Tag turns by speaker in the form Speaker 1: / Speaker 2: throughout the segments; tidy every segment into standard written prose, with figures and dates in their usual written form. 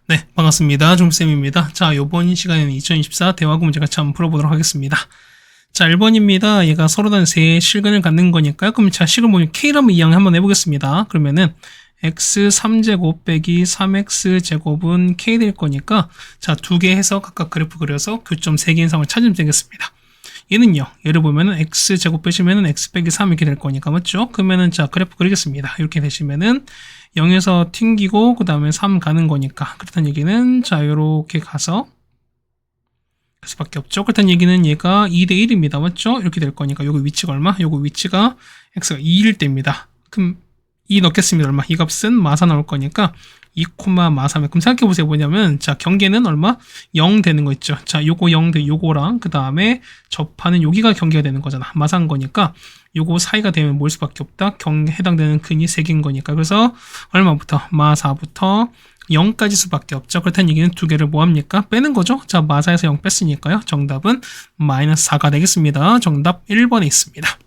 Speaker 1: 네, 반갑습니다. 종쌤입니다. 자, 요번 시간에는 2024 대화구 문제 같이 한번 풀어보도록 하겠습니다. 자, 1번입니다. 얘가 서로 다른 세 실근을 갖는 거니까요. 그럼 자, 식을 보면 K라면 이항 한번 해보겠습니다. 그러면은 x 3제곱 빼기 3x제곱은 K 될 거니까 자, 두 개 해서 각각 그래프 그려서 교점 3개 인상을 찾으면 되겠습니다. 얘는요, 예를 보면은 x제곱 빼시면은 x 빼기 3 이렇게 될 거니까, 맞죠? 그러면은 자, 그래프 그리겠습니다. 이렇게 되시면은 0에서 튕기고 그 다음에 3 가는 거니까, 그렇다는 얘기는 자, 요렇게 가서 그 수밖에 없죠. 그렇다는 얘기는 얘가 2대 1입니다. 맞죠? 이렇게 될 거니까 요거 위치가 얼마? 요거 위치가 x가 2일 때입니다. 그럼 2 넣겠습니다. 얼마? 이 값은 마사 나올 거니까 2, 마사면 그럼 생각해보세요. 뭐냐면 자, 경계는 얼마? 0 되는 거 있죠. 자, 요거 0 돼 요거랑 그 다음에 접하는 여기가 경계가 되는 거잖아. 마사인 거니까 요거 사이가 되면 뭘 수밖에 없다. 해당되는 근이 3개인 거니까. 그래서 얼마부터? 마사부터 0까지 수밖에 없죠. 그렇다는 얘기는 두 개를 뭐 합니까? 빼는 거죠. 자, 마사에서 0 뺐으니까요. 정답은 마이너스 4가 되겠습니다. 정답 1번에 있습니다.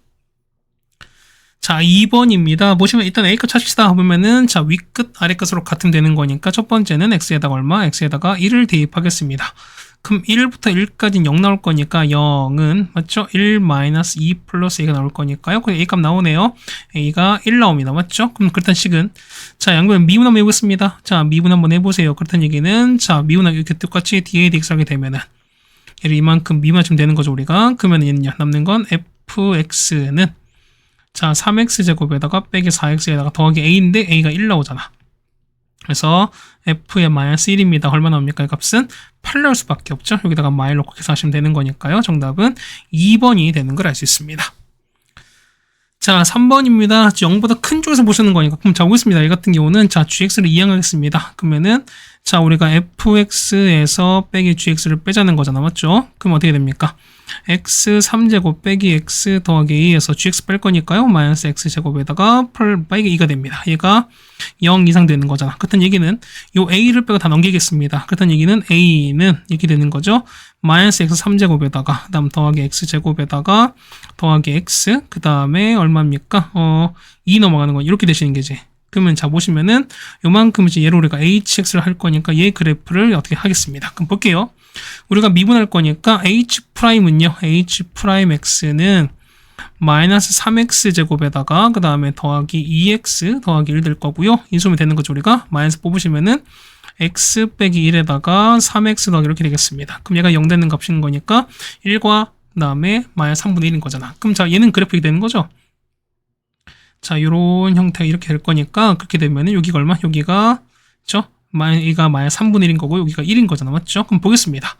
Speaker 1: 자, 2번입니다. 보시면 일단 A값 찾읍시다. 보면은 자, 위끝 아래끝으로 같으면 되는 거니까 첫 번째는 X에다가 얼마? X에다가 1을 대입하겠습니다. 그럼 1부터 1까지는 0 나올 거니까 0은 맞죠? 1 마이너스 2 플러스 A가 나올 거니까요. 그래서 A값 나오네요. A가 1 나옵니다. 맞죠? 그럼 그렇다는 식은 자, 양변 미분 한번 해보겠습니다. 자, 미분 한번 해보세요. 그렇다는 얘기는 자, 미분하기 이렇게 똑같이 DA DX 하게 되면은 얘를 이만큼 미분하시면 되는 거죠, 우리가. 그러면 얘는요, 남는 건 fx는 자, 3x제곱에다가 빼기 4x에다가 더하기 a인데 a가 1 나오잖아. 그래서 f의 마이너스 1입니다. 얼마 나옵니까? 이 값은 8 나올 수밖에 없죠. 여기다가 마일 넣고 계산하시면 되는 거니까요. 정답은 2번이 되는 걸 알 수 있습니다. 자, 3번입니다. 0보다 큰 쪽에서 보시는 거니까 그럼 자, 보겠습니다. 이 같은 경우는 자, gx를 이항하겠습니다. 그러면은 자, 우리가 fx에서 빼기 gx를 빼자는 거잖아. 맞죠? 그럼 어떻게 됩니까? x 3제곱 빼기 x 더하기 a에서 gx 뺄 거니까요. 마이너스 x제곱에다가 빼기 2가 됩니다. 얘가 0 이상 되는 거잖아. 그렇다는 얘기는 요 a를 빼고 다 넘기겠습니다. 그렇다는 얘기는 a는 이렇게 되는 거죠. 마이너스 x 3제곱에다가 그 다음 더하기 x제곱에다가 더하기 x 그 다음에 얼마입니까? 2 넘어가는 거 이렇게 되시는 게지. 그러면 자, 보시면은 요만큼 이제 얘를 우리가 hx를 할 거니까 얘 그래프를 어떻게 하겠습니다. 그럼 볼게요. 우리가 미분할 거니까 h'은요. h'x는 마이너스 3x제곱에다가 그 다음에 더하기 2x 더하기 1 될 거고요. 인수하면 되는 거죠. 우리가 마이너스 뽑으시면은 x 빼기 1에다가 3x 더하기 이렇게 되겠습니다. 그럼 얘가 0 되는 값인 거니까 1과 그 다음에 마이너스 3분의 1인 거잖아. 그럼 자, 얘는 그래프가 되는 거죠. 자, 요런 형태가 이렇게 될 거니까 그렇게 되면은 여기가 얼마? 여기가 그쵸? 얘가 마이너스 3분의 1인 거고 여기가 1인 거잖아. 맞죠? 그럼 보겠습니다.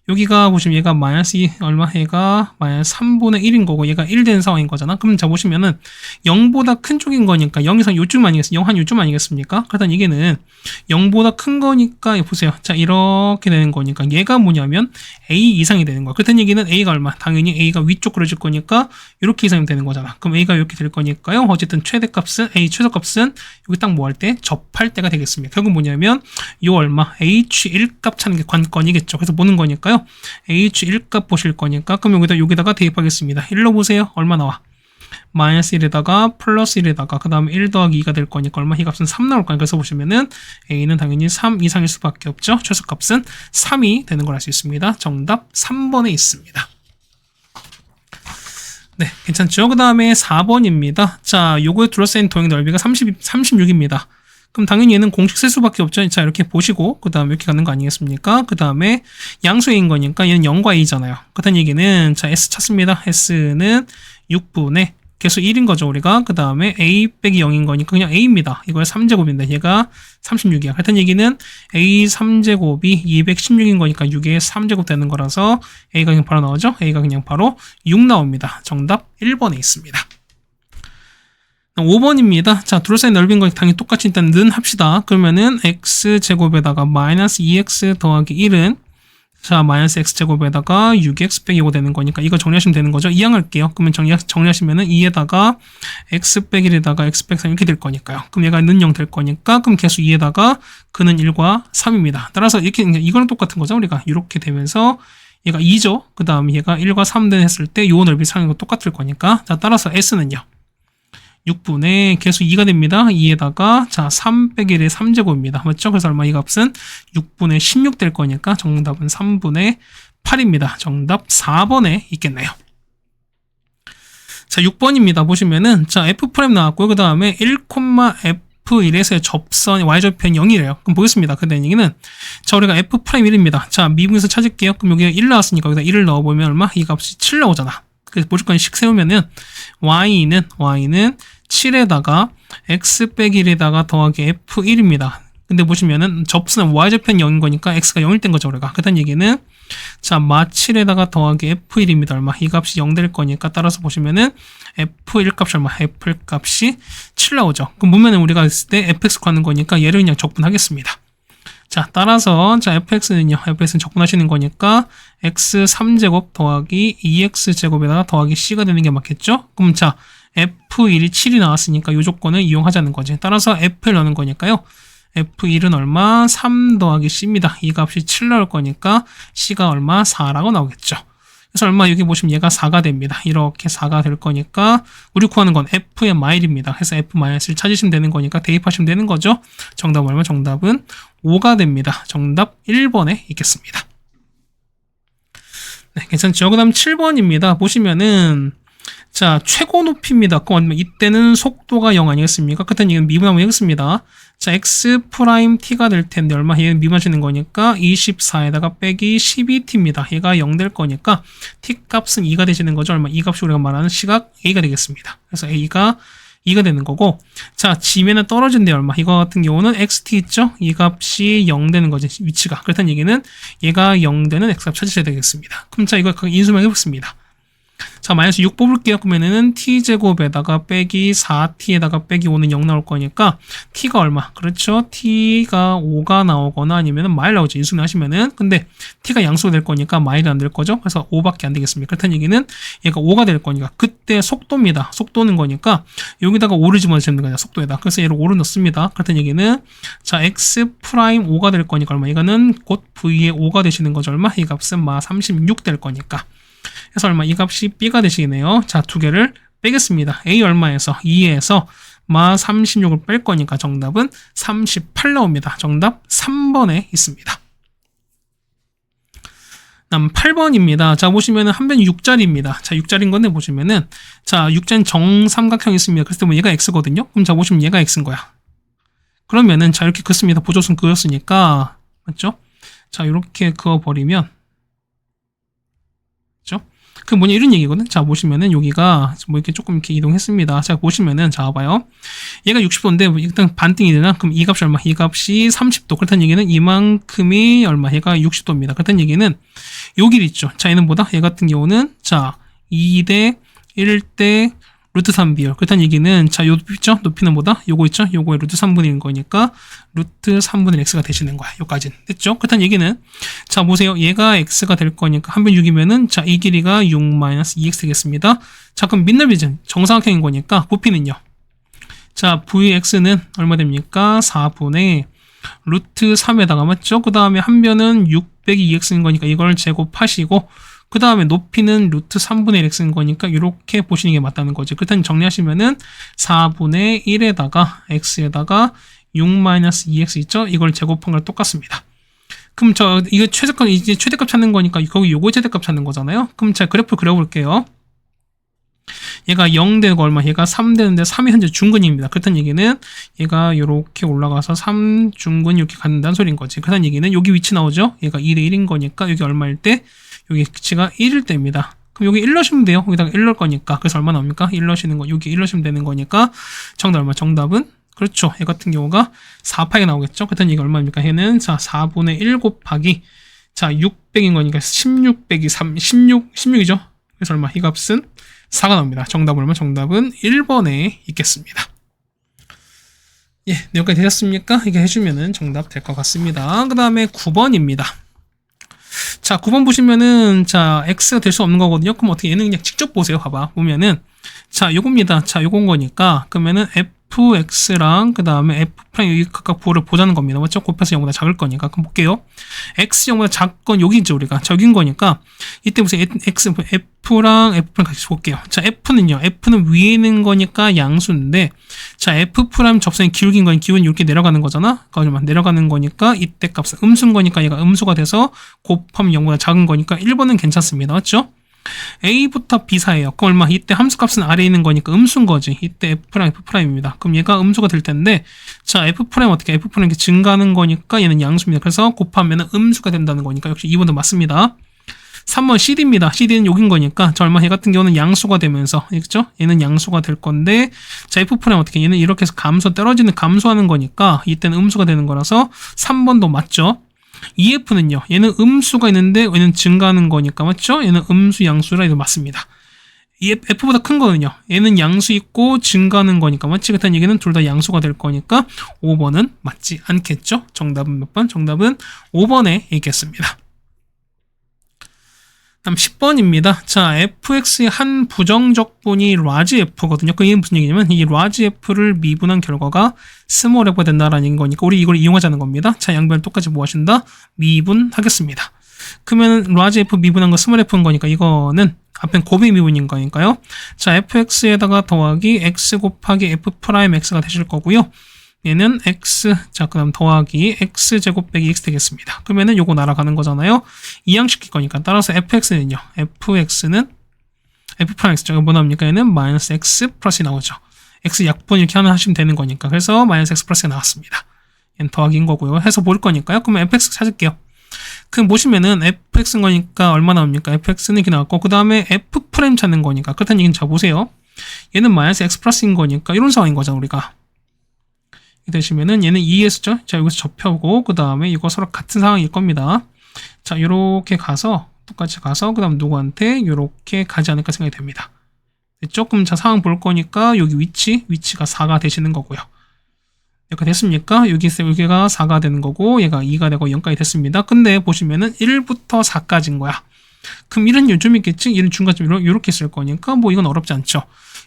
Speaker 1: 여기가 보시면 얘가 마이너스 2 얼마? 얘가 마이너스 3분의 1인 거고 얘가 1 된 상황인 거잖아. 그럼 자, 보시면은 0보다 큰 쪽인 거니까 0 이상 요쯤 아니겠습니까? 0 한 요쯤 아니겠습니까? 그렇다는 얘기는 0보다 큰 거니까 보세요. 자, 이렇게 되는 거니까 얘가 뭐냐면 A 이상이 되는 거야. 그렇다는 얘기는 A가 얼마? 당연히 A가 위쪽 그려질 거니까 이렇게 이상이 되는 거잖아. 그럼 A가 이렇게 될 거니까요. 어쨌든 최대값은 A 최소값은 여기 딱 뭐 할 때? 접할 때가 되겠습니다. 결국 뭐냐면 요 얼마? H1 값 찾는 게 관건이겠죠. 그래서 보는 거니까요. H1 값 보실 거니까 그럼 여기다가 대입하겠습니다. 1로 보세요. 얼마 나와? 마이너스 1에다가 플러스 1에다가 그 다음에 1 더하기 2가 될 거니까 얼마? 이 값은 3 나올 거니까 그래서 보시면은 A는 당연히 3 이상일 수밖에 없죠. 최소값은 3이 되는 걸 알 수 있습니다. 정답 3번에 있습니다. 네, 괜찮죠? 그 다음에 4번입니다. 자, 요거에 둘러싸인 도형 넓이가 36입니다. 그럼 당연히 얘는 공식 쓸 수밖에 없죠. 자, 이렇게 보시고 그 다음에 이렇게 가는 거 아니겠습니까? 그 다음에 양수인 거니까 얘는 0과 a잖아요. 그렇다는 얘기는 자, s 찾습니다. s는 6분의 개수 1인 거죠, 우리가. 그 다음에 a 빼기 0인 거니까 그냥 a입니다. 이거의 3제곱인데 얘가 36이야. 그렇다는 얘기는 a 3제곱이 216인 거니까 6의 3제곱 되는 거라서 a가 그냥 바로 나오죠. a가 그냥 바로 6 나옵니다. 정답 1번에 있습니다. 5번입니다. 자, 둘러싸인 넓이인 거 당연히 똑같이 일단 는 합시다. 그러면은 x제곱에다가 마이너스 2x 더하기 1은 자, 마이너스 x제곱에다가 6x 빼기 5 되는 거니까 이거 정리하시면 되는 거죠. 이항할게요. 그러면 정리하시면은 2에다가 x 빼기 1에다가 x 빼기 3 이렇게 될 거니까요. 그럼 얘가 는 0 될 거니까 그럼 개수 2에다가 그는 1과 3입니다. 따라서 이렇게 이거랑 똑같은 거죠. 우리가 이렇게 되면서 얘가 2죠. 그 다음 얘가 1과 3 했을 때 요 넓이 상인 거 똑같을 거니까 자, 따라서 s는요. 6분의 개수 2가 됩니다. 2에다가 자 3 빼기 1의 3제곱입니다. 맞죠? 그래서 얼마 이 값은 6분의 16 될 거니까 정답은 3분의 8입니다. 정답 4번에 있겠네요. 자 6번입니다. 보시면은 자 F' 나왔고요. 그 다음에 1,F1에서의 접선 y좌표는 0이래요. 그럼 보겠습니다. 그 얘기는 자 우리가 F'1입니다. 자 미분에서 찾을게요. 그럼 여기가 1 나왔으니까 여기다 1을 넣어보면 얼마? 이 값이 7 나오잖아. 그래서 무조건 식 세우면은 y는 7에다가 x 빼기 1에다가 더하기 f1입니다. 근데 보시면은 접수는 y좌표는 0인 거니까 x가 0일 땐 거죠, 우리가. 그다음 얘기는 자, 마 7에다가 더하기 f1입니다. 얼마? 이 값이 0 될 거니까 따라서 보시면은 f1 값이 얼마? f1 값이 7 나오죠. 그럼 보면은 우리가 했을 때 fx 구하는 거니까 얘를 그냥 적분하겠습니다. 자, 따라서 자, fx는요. fx는 적분하시는 거니까 x 3제곱 더하기 2x제곱에다가 더하기 c가 되는 게 맞겠죠? 그럼 자, f1이 7이 나왔으니까 이 조건을 이용하자는 거지. 따라서 f를 넣는 거니까요. f1은 얼마? 3 더하기 c입니다. 이 값이 7 나올 거니까 c가 얼마? 4라고 나오겠죠. 그래서 얼마? 여기 보시면 얘가 4가 됩니다. 이렇게 4가 될 거니까 우리 구하는 건 f의 마일입니다. 그래서 f-를 찾으시면 되는 거니까 대입하시면 되는 거죠. 정답은 얼마? 정답은 5가 됩니다. 정답 1번에 있겠습니다. 네, 괜찮죠? 그 다음 7번입니다. 보시면은 자, 최고 높이입니다. 그럼 이때는 속도가 0 아니겠습니까? 그때는 이건 미분하면 되겠습니다. 자, x 프라임 t가 될 텐데 얼마? 얘는 미분하시는 거니까 24에다가 빼기 12t입니다. 얘가 0 될 거니까 t 값은 2가 되시는 거죠. 얼마? 이 값이 우리가 말하는 시각 a가 되겠습니다. 그래서 a가 2가 되는 거고, 자, 지면은 떨어진데 얼마? 이거 같은 경우는 xt 있죠? 이 값이 0 되는 거지, 위치가. 그렇다는 얘기는 얘가 0 되는 x값 찾으셔야 되겠습니다. 그럼 자, 이거 인수만 해보겠습니다. 자, 마이너스 6 뽑을게요. 그러면은 t제곱에다가 빼기 4t에다가 빼기 5는 0 나올 거니까 t가 얼마? 그렇죠? t가 5가 나오거나 아니면은 마일 나오죠. 인수분 하시면은. 근데 t가 양수가 될 거니까 마일이 안 될 거죠. 그래서 5밖에 안 되겠습니다. 그렇다는 얘기는 얘가 5가 될 거니까 그때 속도입니다. 속도는 거니까 여기다가 5를 집어넣으시면 되는 거죠. 속도에다. 그래서 얘를 5를 넣습니다. 그렇다는 얘기는 자, x 프라임 5가 될 거니까 얼마? 이거는 곧 v의 5가 되시는 거죠. 얼마? 이 값은 마 36 될 거니까. 그래서 얼마? 이 값이 b가 되시겠네요. 자, 두 개를 빼겠습니다. a 얼마에서? 2에서 마 36을 뺄 거니까 정답은 38 나옵니다. 정답 3번에 있습니다. 다음 8번입니다. 자, 보시면은 한 변이 6자리입니다. 자, 6자리인 건데 보시면은 자, 6자리는 정삼각형이 있습니다. 그래서 뭐 얘가 x거든요. 그럼 자, 보시면 얘가 x인 거야. 그러면은 자, 이렇게 긋습니다. 보조선 그었으니까 맞죠? 자, 이렇게 그어버리면 그죠? 그 뭐냐 이런 얘기거든. 자, 보시면은 여기가 뭐 이렇게 조금 이렇게 이동했습니다. 자, 보시면은 자, 봐봐요. 얘가 60도인데 일단 반등이 되나? 그럼 이 값이 얼마? 이 값이 30도. 그렇다는 얘기는 이만큼이 얼마? 얘가 60도입니다. 그렇다는 얘기는 요 길 있죠. 자, 얘는 뭐다? 얘 같은 경우는 자, 2대 1대 루트 3 비율. 그렇다는 얘기는 자, 요 높이 있죠? 높이는 뭐다? 요거 있죠? 요거의 루트 3분의 1인 거니까 루트 3분의 x가 되시는 거야. 요까지는 됐죠? 그렇다는 얘기는 자, 보세요. 얘가 x가 될 거니까 한 변 6이면은 자, 이 길이가 6-2x 되겠습니다. 자, 그럼 민날비전 정사각형인 거니까 부피는요. 자, vx는 얼마 됩니까? 4분의 루트 3에다가 맞죠? 그 다음에 한 변은 6 빼기 2x인 거니까 이걸 제곱하시고 그 다음에 높이는 루트 3분의 1x인 거니까 이렇게 보시는 게 맞다는 거죠. 그렇다면 정리하시면은 4분의 1에다가 x에다가 6-2x 있죠? 이걸 제곱한 걸 똑같습니다. 그럼 이거 최대값, 이제 최대값 찾는 거니까 거기 요거 최대값 찾는 거잖아요. 그럼 제가 그래프 그려볼게요. 얘가 0 되고 얼마? 얘가 3 되는데 3이 현재 중근입니다. 그렇다는 얘기는 얘가 이렇게 올라가서 3 중근 이렇게 간다는 소리인 거지. 그렇다는 얘기는 여기 위치 나오죠? 얘가 2대 1인 거니까 여기 얼마일 때? 여기 위치가 1일 때입니다. 그럼 여기 1 넣으시면 돼요. 여기다가 1 넣을 거니까. 그래서 얼마 나옵니까? 1 넣으시는 거. 여기 1 넣으시면 되는 거니까 정답 얼마? 정답은 그렇죠. 얘 같은 경우가 4파이가 나오겠죠. 그랬더니 이게 얼마입니까? 얘는 자 4분의 1 곱하기 자 600인 거니까 16 빼기 3 16이죠. 그래서 얼마? 이 값은 4가 나옵니다. 정답은 얼마? 정답은 1번에 있겠습니다. 예, 여기까지 되셨습니까? 이게 해주면은 정답 될 것 같습니다. 그 다음에 9번입니다. 자, 9번 보시면은, 자, x가 될 수 없는 거거든요. 그럼 어떻게 얘는 그냥 직접 보세요. 봐봐. 보면은, 자, 요겁니다. 자, 요건 거니까, 그러면은 fx랑 그 다음에 f' 여기 각각 부호를 보자는 겁니다. 맞죠? 곱해서 0보다 작을 거니까. 그럼 볼게요. x 0보다 작건 여기죠, 우리가. 적인 거니까. 이때 무슨 x, f랑 f'랑 같이 볼게요. 자, f는요. f는 위에 있는 거니까 양수인데, 자, f' 접선이 기울긴 건 기울이 이렇게 내려가는 거잖아? 거짓말. 내려가는 거니까 이때 값은 음수인 거니까 얘가 음수가 돼서 곱하면 0보다 작은 거니까 1번은 괜찮습니다. 맞죠? A부터 B 사이에요. 그럼 얼마? 이때 함수값은 아래에 있는 거니까 음수인 거지. 이때 F랑 F'입니다. 그럼 얘가 음수가 될 텐데, 자, F' 어떻게? F' 이렇게 증가하는 거니까 얘는 양수입니다. 그래서 곱하면 음수가 된다는 거니까 역시 2번도 맞습니다. 3번 CD입니다. CD는 여긴 거니까, 자, 얼마? 얘 같은 경우는 양수가 되면서, 그죠? 얘는 양수가 될 건데, 자, F' 어떻게? 얘는 이렇게 해서 떨어지는 감소하는 거니까, 이때는 음수가 되는 거라서 3번도 맞죠? EF는요. 얘는 음수가 있는데 얘는 증가하는 거니까 맞죠? 얘는 음수 양수라 해도 맞습니다. F보다 큰 거는요. 얘는 양수 있고 증가하는 거니까 맞지? 그렇다는 얘기는 둘 다 양수가 될 거니까 5번은 맞지 않겠죠? 정답은 몇 번? 정답은 5번에 있겠습니다. 다음 10번입니다. 자, fx의 한 부정적분이 large f거든요. 그게 무슨 얘기냐면 이 large f를 미분한 결과가 small f가 된다라는 거니까 우리 이걸 이용하자는 겁니다. 자, 양변 똑같이 뭐 하신다? 미분하겠습니다. 그러면 large f 미분한 거 small f인 거니까 이거는 앞엔 곱의 미분인 거니까요. 자, fx에다가 더하기 x 곱하기 f'x가 되실 거고요. 얘는 x, 자, 그 다음 더하기 x제곱 빼기 x 되겠습니다. 그러면은 요거 날아가는 거잖아요. 이항시킬 거니까. 따라서 fx는요. fx는 f'x죠. 뭐 나옵니까? 얘는 마이너스 x 플러스 나오죠. x 약분 이렇게 하나 하시면 되는 거니까. 그래서 마이너스 x 플러스가 나왔습니다. 얘는 더하기인 거고요. 해서 볼 거니까요. 그러면 fx 찾을게요. 그럼 보시면은 fx인 거니까 얼마 나옵니까? fx는 이렇게 나왔고, 그 다음에 f' 찾는 거니까. 그렇다는 얘기는 자, 보세요. 얘는 마이너스 x 플러스인 거니까 이런 상황인 거죠, 우리가. 되시면은 얘는 2s죠. 자, 여기서 접혀오고 그 다음에 이거 서로 같은 상황일 겁니다. 자, 요렇게 가서 똑같이 가서 그 다음 누구한테 요렇게 가지 않을까 생각이 됩니다. 조금 자 상황 볼 거니까 여기 위치가 4가 되시는 거고요. 이렇게 됐습니까? 여기가 4가 되는 거고 얘가 2가 되고 0까지 됐습니다. 근데 보시면은 1부터 4까지인 거야. 그럼 1은 요즘 있겠지? 1은 중간쯤 이렇게 쓸 거니까 뭐 이건 어렵지 않죠.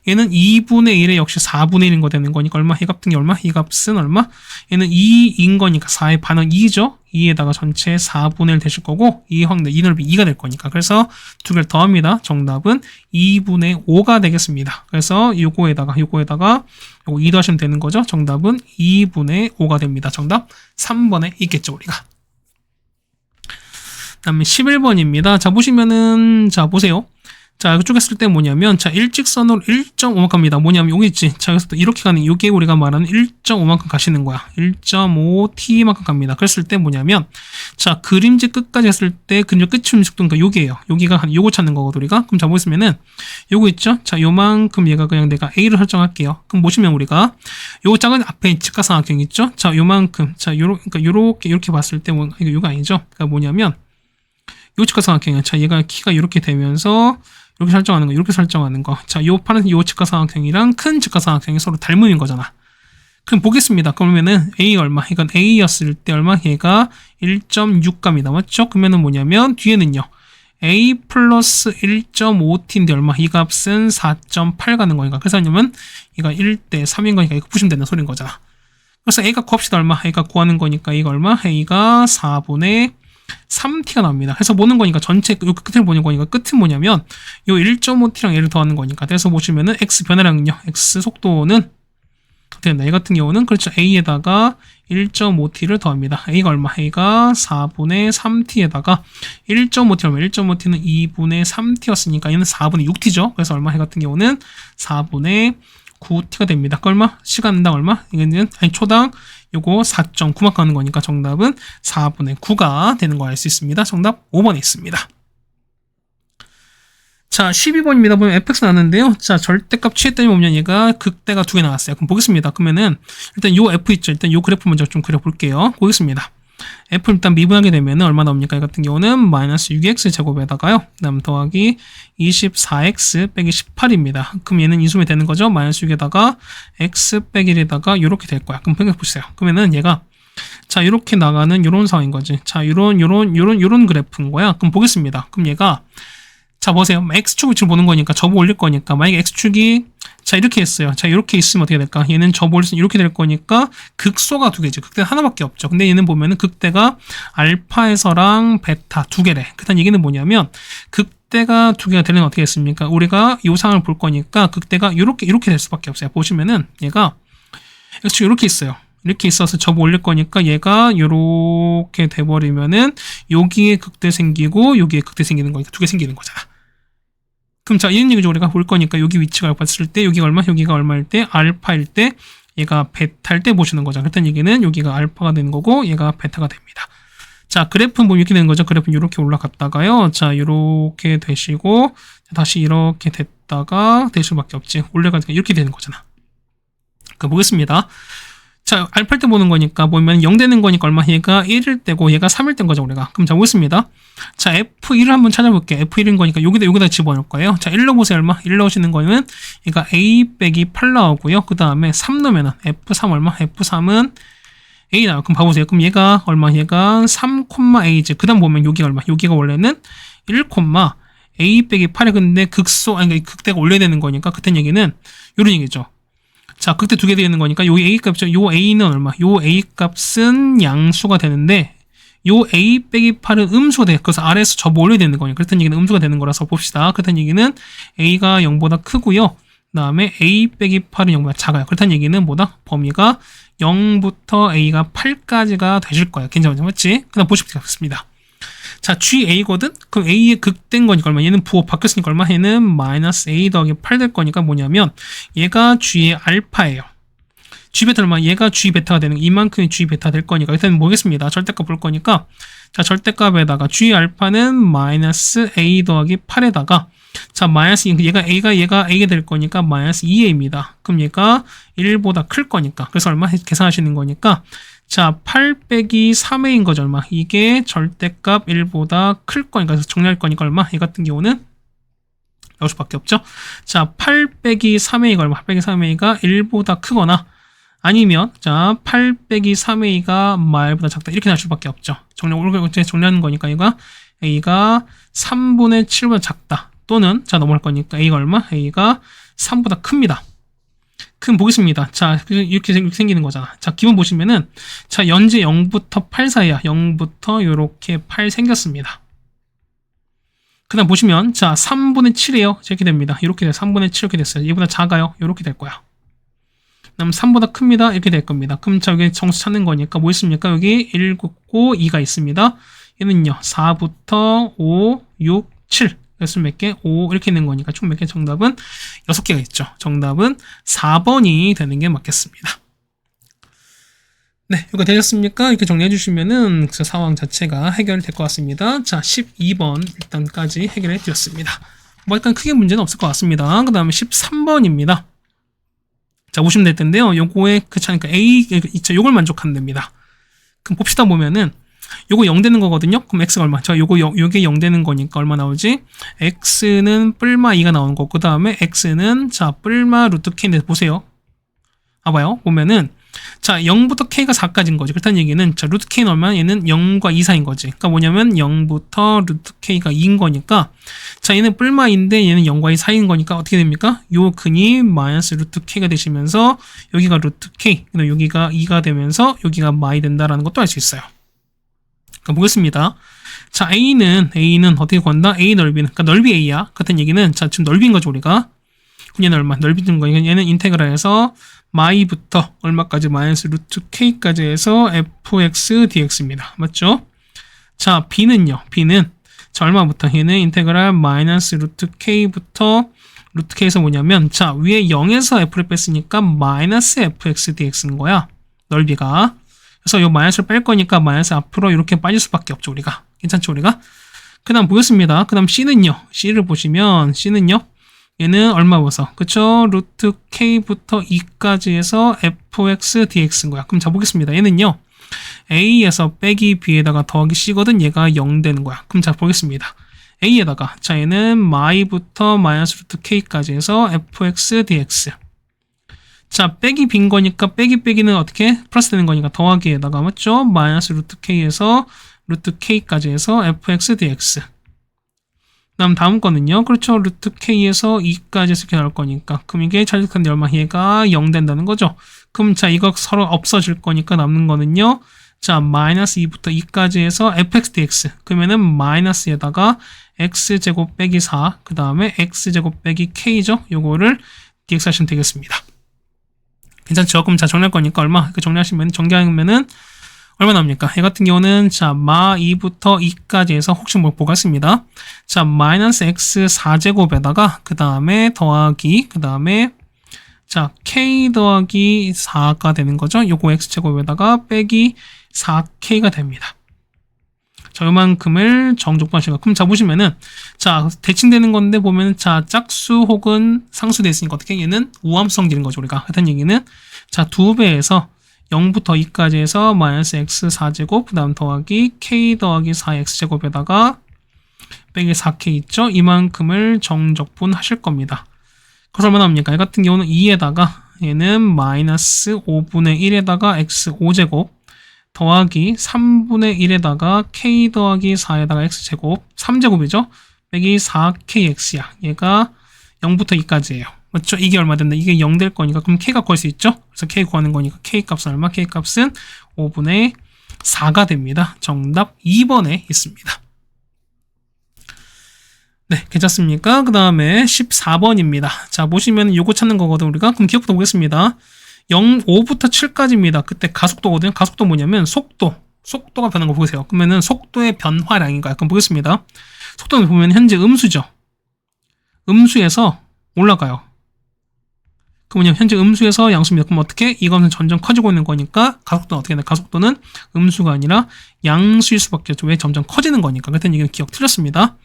Speaker 1: 얘는 2분의 1에 역시 4분의 1인 거 되는 거니까 얼마? 이 값은 얼마? 이 값은 얼마? 얘는 2인 거니까 4의 반은 2죠? 2에다가 전체 4분의 1 되실 거고 2 넓이 2가 될 거니까 그래서 두 개를 더합니다. 정답은 2분의 5가 되겠습니다. 그래서 요거에다가 요거 2 더하시면 되는 거죠. 정답은 2분의 5가 됩니다. 정답 3번에 있겠죠, 우리가. 다음에 11번입니다. 자, 보시면은, 자, 보세요. 자, 이쪽에 했을 때 뭐냐면, 자, 일직선으로 1.5만큼 갑니다. 뭐냐면, 여기 있지. 자, 여기서 또 이렇게 가는, 요게 우리가 말하는 1.5만큼 가시는 거야. 1.5t만큼 갑니다. 그랬을 때 뭐냐면, 자, 그림지 끝까지 했을 때, 그림지 끝이 음식도니까 요게예요. 여기가 한, 요거 찾는 거거든, 우리가. 그럼 자, 보시면은, 요거 있죠? 자, 요만큼 얘가 그냥 내가 A를 설정할게요. 그럼 보시면 우리가, 요거 작은 앞에 직각삼각형 있죠? 자, 요만큼. 자, 그러니까 이렇게 봤을 때, 이거 아니죠? 그러니까 뭐냐면, 요 직각삼각형이야. 자, 얘가 키가 이렇게 되면서, 이렇게 설정하는 거, 이렇게 설정하는 거. 자, 요 파란색 요 직각삼각형이랑 큰 직각삼각형이 서로 닮은 거잖아. 그럼 보겠습니다. 그러면은 A 얼마? 이건 A였을 때 얼마? 얘가 1.6갑니다. 맞죠? 그러면은 뭐냐면 뒤에는요. A 플러스 1.5t인데 얼마? 이 값은 4.8 가는 거니까. 그래서 뭐냐면 이거 1대 3인 거니까 이거 부시면 되는 소리인 거잖아. 그래서 A가 구합시다. 얼마? A가 구하는 거니까 이거 얼마? A가 4분의 3t가 나옵니다. 그래서 보는 거니까 전체 요 끝을 보는 거니까 끝은 뭐냐면 요 1.5t랑 얘를 더하는 거니까. 그래서 보시면은 x 변화량은요. x 속도는 어떻게 된다. 얘 같은 경우는 그렇죠. a에다가 1.5t를 더합니다. a가 얼마? a가 4분의 3t에다가 1.5t 얼마? 1.5t는 2분의 3t였으니까 얘는 4분의 6t죠. 그래서 얼마? 얘 같은 경우는 4분의 9t가 됩니다. 그 얼마? 시간당 얼마? 이거는 아니 초당 요거 4.9만 가는 거니까 정답은 4분의 9가 되는 거 알 수 있습니다. 정답 5번에 있습니다. 자, 12번입니다. 보면 fx 나왔는데요. 자, 절대값 취했더니 보면 얘가 극대가 2개 나왔어요. 그럼 보겠습니다. 그러면은 일단 요 f 있죠. 일단 요 그래프 먼저 좀 그려볼게요. 보겠습니다. f 일단 미분하게 되면 얼마 나옵니까? 이 같은 경우는 마이너스 6x 제곱에다가요. 그 다음 더하기 24x 빼기 18입니다. 그럼 얘는 인수분해 되는 거죠. 마이너스 6에다가 x 빼기 1에다가 이렇게 될 거야. 그럼 생각해 보세요. 그러면은 얘가 자 이렇게 나가는 요런 상황인 거지. 자 요런 그래프인 거야. 그럼 보겠습니다. 그럼 얘가 자, 보세요. x축 위치를 보는 거니까 접어 올릴 거니까 만약에 x축이 자, 이렇게 했어요. 자, 이렇게 있으면 어떻게 될까? 얘는 접어 올리면 이렇게 될 거니까 극소가 두 개지. 극대 하나밖에 없죠. 근데 얘는 보면은 극대가 알파에서랑 베타 두 개래. 그다음 얘기는 뭐냐면 극대가 두 개가 되려면 어떻게 했습니까? 우리가 이 상을 볼 거니까 극대가 이렇게 될 수밖에 없어요. 보시면은 얘가 x축이 이렇게 있어요. 이렇게 있어서 접어 올릴 거니까 얘가 이렇게 돼버리면은 여기에 극대 생기고 여기에 극대 생기는 거니까 두 개 생기는 거잖아. 그럼 자, 이런 얘기죠. 우리가 볼 거니까 여기 위치가 봤을 때 여기가 얼마? 여기가 얼마일 때? 알파일 때 얘가 베타일 때 보시는 거죠. 그랬던 얘기는 여기가 알파가 되는 거고 얘가 베타가 됩니다. 자, 그래프는 보면 이렇게 되는 거죠. 그래프는 이렇게 올라갔다가요. 자, 이렇게 되시고 다시 이렇게 됐다가 될 수밖에 없지. 올라가니까 이렇게 되는 거잖아. 그 보겠습니다. 자, 알파일 때 보는 거니까 보면 0 되는 거니까 얼마? 얘가 1일 때고 얘가 3일 때인 거죠, 우리가. 그럼 자, 보겠습니다. 자, F1을 한번 찾아볼게요. F1인 거니까 여기다 집어넣을 거예요. 자, 1 넣어보세요. 얼마? 1 넣으시는 거는 얘가 A 빼기 8 나오고요. 그 다음에 3 넣으면은 F3 얼마? F3은 A 나와요. 그럼 봐보세요. 그럼 얘가 얼마? 얘가 3,A지. 그 다음 보면 여기가 얼마? 여기가 원래는 1, A 빼기 8이 근데 아니, 극대가 올려야 되는 거니까 그때 얘기는 이런 얘기죠. 자, 극대 두 개 되는 거니까 요 A 값이죠. 요 A는 얼마? 요 A 값은 양수가 되는데 요 A 빼기 8은 음수가 돼. 그래서 아래에서 접어 올려야 되는 거니까 그랬던 얘기는 음수가 되는 거라서 봅시다. 그랬던 얘기는 A가 0보다 크고요. 그 다음에 A 빼기 8은 0보다 작아요. 그렇다는 얘기는 뭐다? 범위가 0부터 A가 8까지가 되실 거예요. 괜찮죠? 맞지? 그 다음 보시면 되겠습니다. 자, GA거든? 그럼 A의 극된 거니까 얼마? 얘는 부호 바뀌었으니까 얼마? 얘는 마이너스 A 더하기 8 될 거니까 뭐냐면 얘가 G의 알파예요. G 베타 얼마? 얘가 G 베타가 되는 이만큼의 G 베타 될 거니까 일단 보겠습니다. 절대값 볼 거니까 자, 절대값에다가 G 알파는 마이너스 A 더하기 8에다가 자, 마이너스 얘가 A가 될 거니까 마이너스 2A입니다. 그럼 얘가 1보다 클 거니까 그래서 얼마 계산하시는 거니까 자, 8 빼기 3A인 거죠, 얼마? 이게 절대값 1보다 클 거니까, 그래서 정리할 거니까 얼마? 이 같은 경우는 나올 수밖에 없죠. 자, 8 빼기 3A가 얼마? 8 빼기 3A가 1보다 크거나, 아니면, 자, 8 빼기 3A가 말보다 작다. 이렇게 나올 수밖에 없죠. 정리하는 거니까, A가 3분의 7보다 작다. 또는, 자, 넘어갈 거니까, A가 얼마? A가 3보다 큽니다. 그럼 보겠습니다. 자, 이렇게 생기는 거잖아. 자, 기본 보시면은, 자, 현재 0부터 8 사이야. 0부터 이렇게 8 생겼습니다. 그 다음 보시면, 자, 3분의 7이에요. 이렇게 됩니다. 이렇게 돼요. 3분의 7 이렇게 됐어요. 얘보다 작아요. 이렇게 될 거야. 그 다음 3보다 큽니다. 이렇게 될 겁니다. 그럼 자, 여기 정수 찾는 거니까 뭐 있습니까? 여기 1, 9, 2가 있습니다. 얘는요, 4부터 5, 6, 7. 그래서 몇 개? 5 이렇게 있는 거니까 총 몇 개? 정답은 6개가 있죠. 정답은 4번이 되는 게 맞겠습니다. 네, 이거 되셨습니까? 이렇게 정리해 주시면은 그 상황 자체가 해결될 것 같습니다. 자, 12번 일단까지 해결해 드렸습니다. 뭐 일단 크게 문제는 없을 것 같습니다. 그 다음에 13번입니다. 자, 보시면 될 텐데요. 요거의 그 차니까 A, 요걸 만족한답니다. 그럼 봅시다 보면은 요거 0 되는 거거든요. 그럼 x가 얼마? 자, 요게 0 되는 거니까 얼마 나오지? x는 뿔마 2가 나오는 거고, 그 다음에 x는 자, 뿔마 루트 k인데 보세요. 봐봐요. 보면은 자, 0부터 k가 4까지인 거지. 그렇다는 얘기는 자, 루트 k는 얼마? 얘는 0과 2 사이인 거지. 그러니까 뭐냐면 0부터 루트 k가 2인 거니까 자, 얘는 뿔마인데 얘는 0과 2 사이인 거니까 어떻게 됩니까? 요 근이 마이너스 루트 k가 되시면서 여기가 루트 k, 그다음 여기가 2가 되면서 여기가 마이 된다라는 것도 알 수 있어요. 보겠습니다. 자, A는 어떻게 구한다? A 넓이는, 그러니까 넓이 A야. 같은 얘기는, 자, 지금 넓이인 거죠, 우리가. 그럼 얘는 얼마? 넓이인 거니까 얘는 인테그랄해서 마이부터 얼마까지? 마이너스 루트 K까지 해서 fx dx입니다. 맞죠? 자, B는요, B는, 자, 얼마부터? 얘는 인테그랄 마이너스 루트 K부터 루트 K에서 뭐냐면, 자, 위에 0에서 F를 뺐으니까 마이너스 fx dx인 거야. 넓이가. 그래서 이 마이너스를 뺄 거니까 마이너스 앞으로 이렇게 빠질 수밖에 없죠, 우리가. 괜찮죠, 우리가? 그 다음 보겠습니다. 그 다음 C는요. C를 보시면 C는요. 얘는 얼마 보서? 그쵸? 루트 K부터 2까지 해서 fx dx인 거야. 그럼 자 보겠습니다. 얘는요. A에서 빼기 B에다가 더하기 C거든. 얘가 0 되는 거야. 그럼 자 보겠습니다. A에다가 자 얘는 마이부터 마이너스 루트 K까지 해서 fx dx. 자, 빼기 빈 거니까 빼기는 어떻게? 플러스 되는 거니까 더하기에다가 맞죠? 마이너스 루트 K에서 루트 K까지 해서 fx dx. 그다음 다음 거는요. 그렇죠. 루트 k에서 2까지 이렇게 나올 거니까. 그럼 이게 자연수인데 얼마? 얘가 0 된다는 거죠. 그럼 자, 이거 서로 없어질 거니까 남는 거는요. 자, 마이너스 2부터 2까지 해서 fx dx. 그러면은 마이너스에다가 x제곱 빼기 4, 그 다음에 x제곱 빼기 k죠. 요거를 dx 하시면 되겠습니다. 괜찮죠? 그럼 자, 정리할 거니까 얼마? 정리하시면, 정리하면은 얼마 나옵니까? 얘 같은 경우는 자, 마 2부터 2까지 해서 혹시 뭘 보겠습니다. 자, 마이너스 x 4제곱에다가 그 다음에 더하기, 그 다음에 자, k 더하기 4가 되는 거죠. 요거 x제곱에다가 빼기 4k가 됩니다. 자, 요만큼을 정족분하시고. 그럼 자, 보시면은, 자, 대칭되는 건데 보면은, 자, 짝수 혹은 상수 돼 있으니까 어떻게? 얘는 우함수 성질인 거죠, 우리가. 하여튼 얘기는, 자, 2배에서 0부터 2까지 해서 마이너스 x 4제곱, 그 다음 더하기 k 더하기 4x제곱에다가 빼기 4k 있죠? 이만큼을 정적분 하실 겁니다. 그래서 얼마 나옵니까? 이 같은 경우는 2에다가 얘는 마이너스 5분의 1에다가 x 5제곱 더하기 3분의 1에다가 k 더하기 4에다가 x제곱 3제곱이죠? 빼기 4kx야. 얘가 0부터 2까지예요. 맞죠? 이게 얼마 된다? 이게 0 될 거니까 그럼 k가 구할 수 있죠? 그래서 k 구하는 거니까 k 값은 얼마? k 값은 5분의 4가 됩니다. 정답 2번에 있습니다. 네, 괜찮습니까? 그 다음에 14번입니다. 자, 보시면 요거 찾는 거거든, 우리가. 그럼 기억부터 보겠습니다. 5부터 7까지입니다. 그때 가속도거든요. 가속도 뭐냐면 속도가 변한 거 보세요. 그러면은 속도의 변화량인가 약간 보겠습니다. 속도는 보면 현재 음수죠. 음수에서 올라가요. 그러면 현재 음수에서 양수입니다. 그럼 어떻게? 이거는 점점 커지고 있는 거니까 가속도는 어떻게 되나? 가속도는 음수가 아니라 양수일 수밖에 없죠. 왜? 점점 커지는 거니까. 그랬더니 이건 기억 틀렸습니다.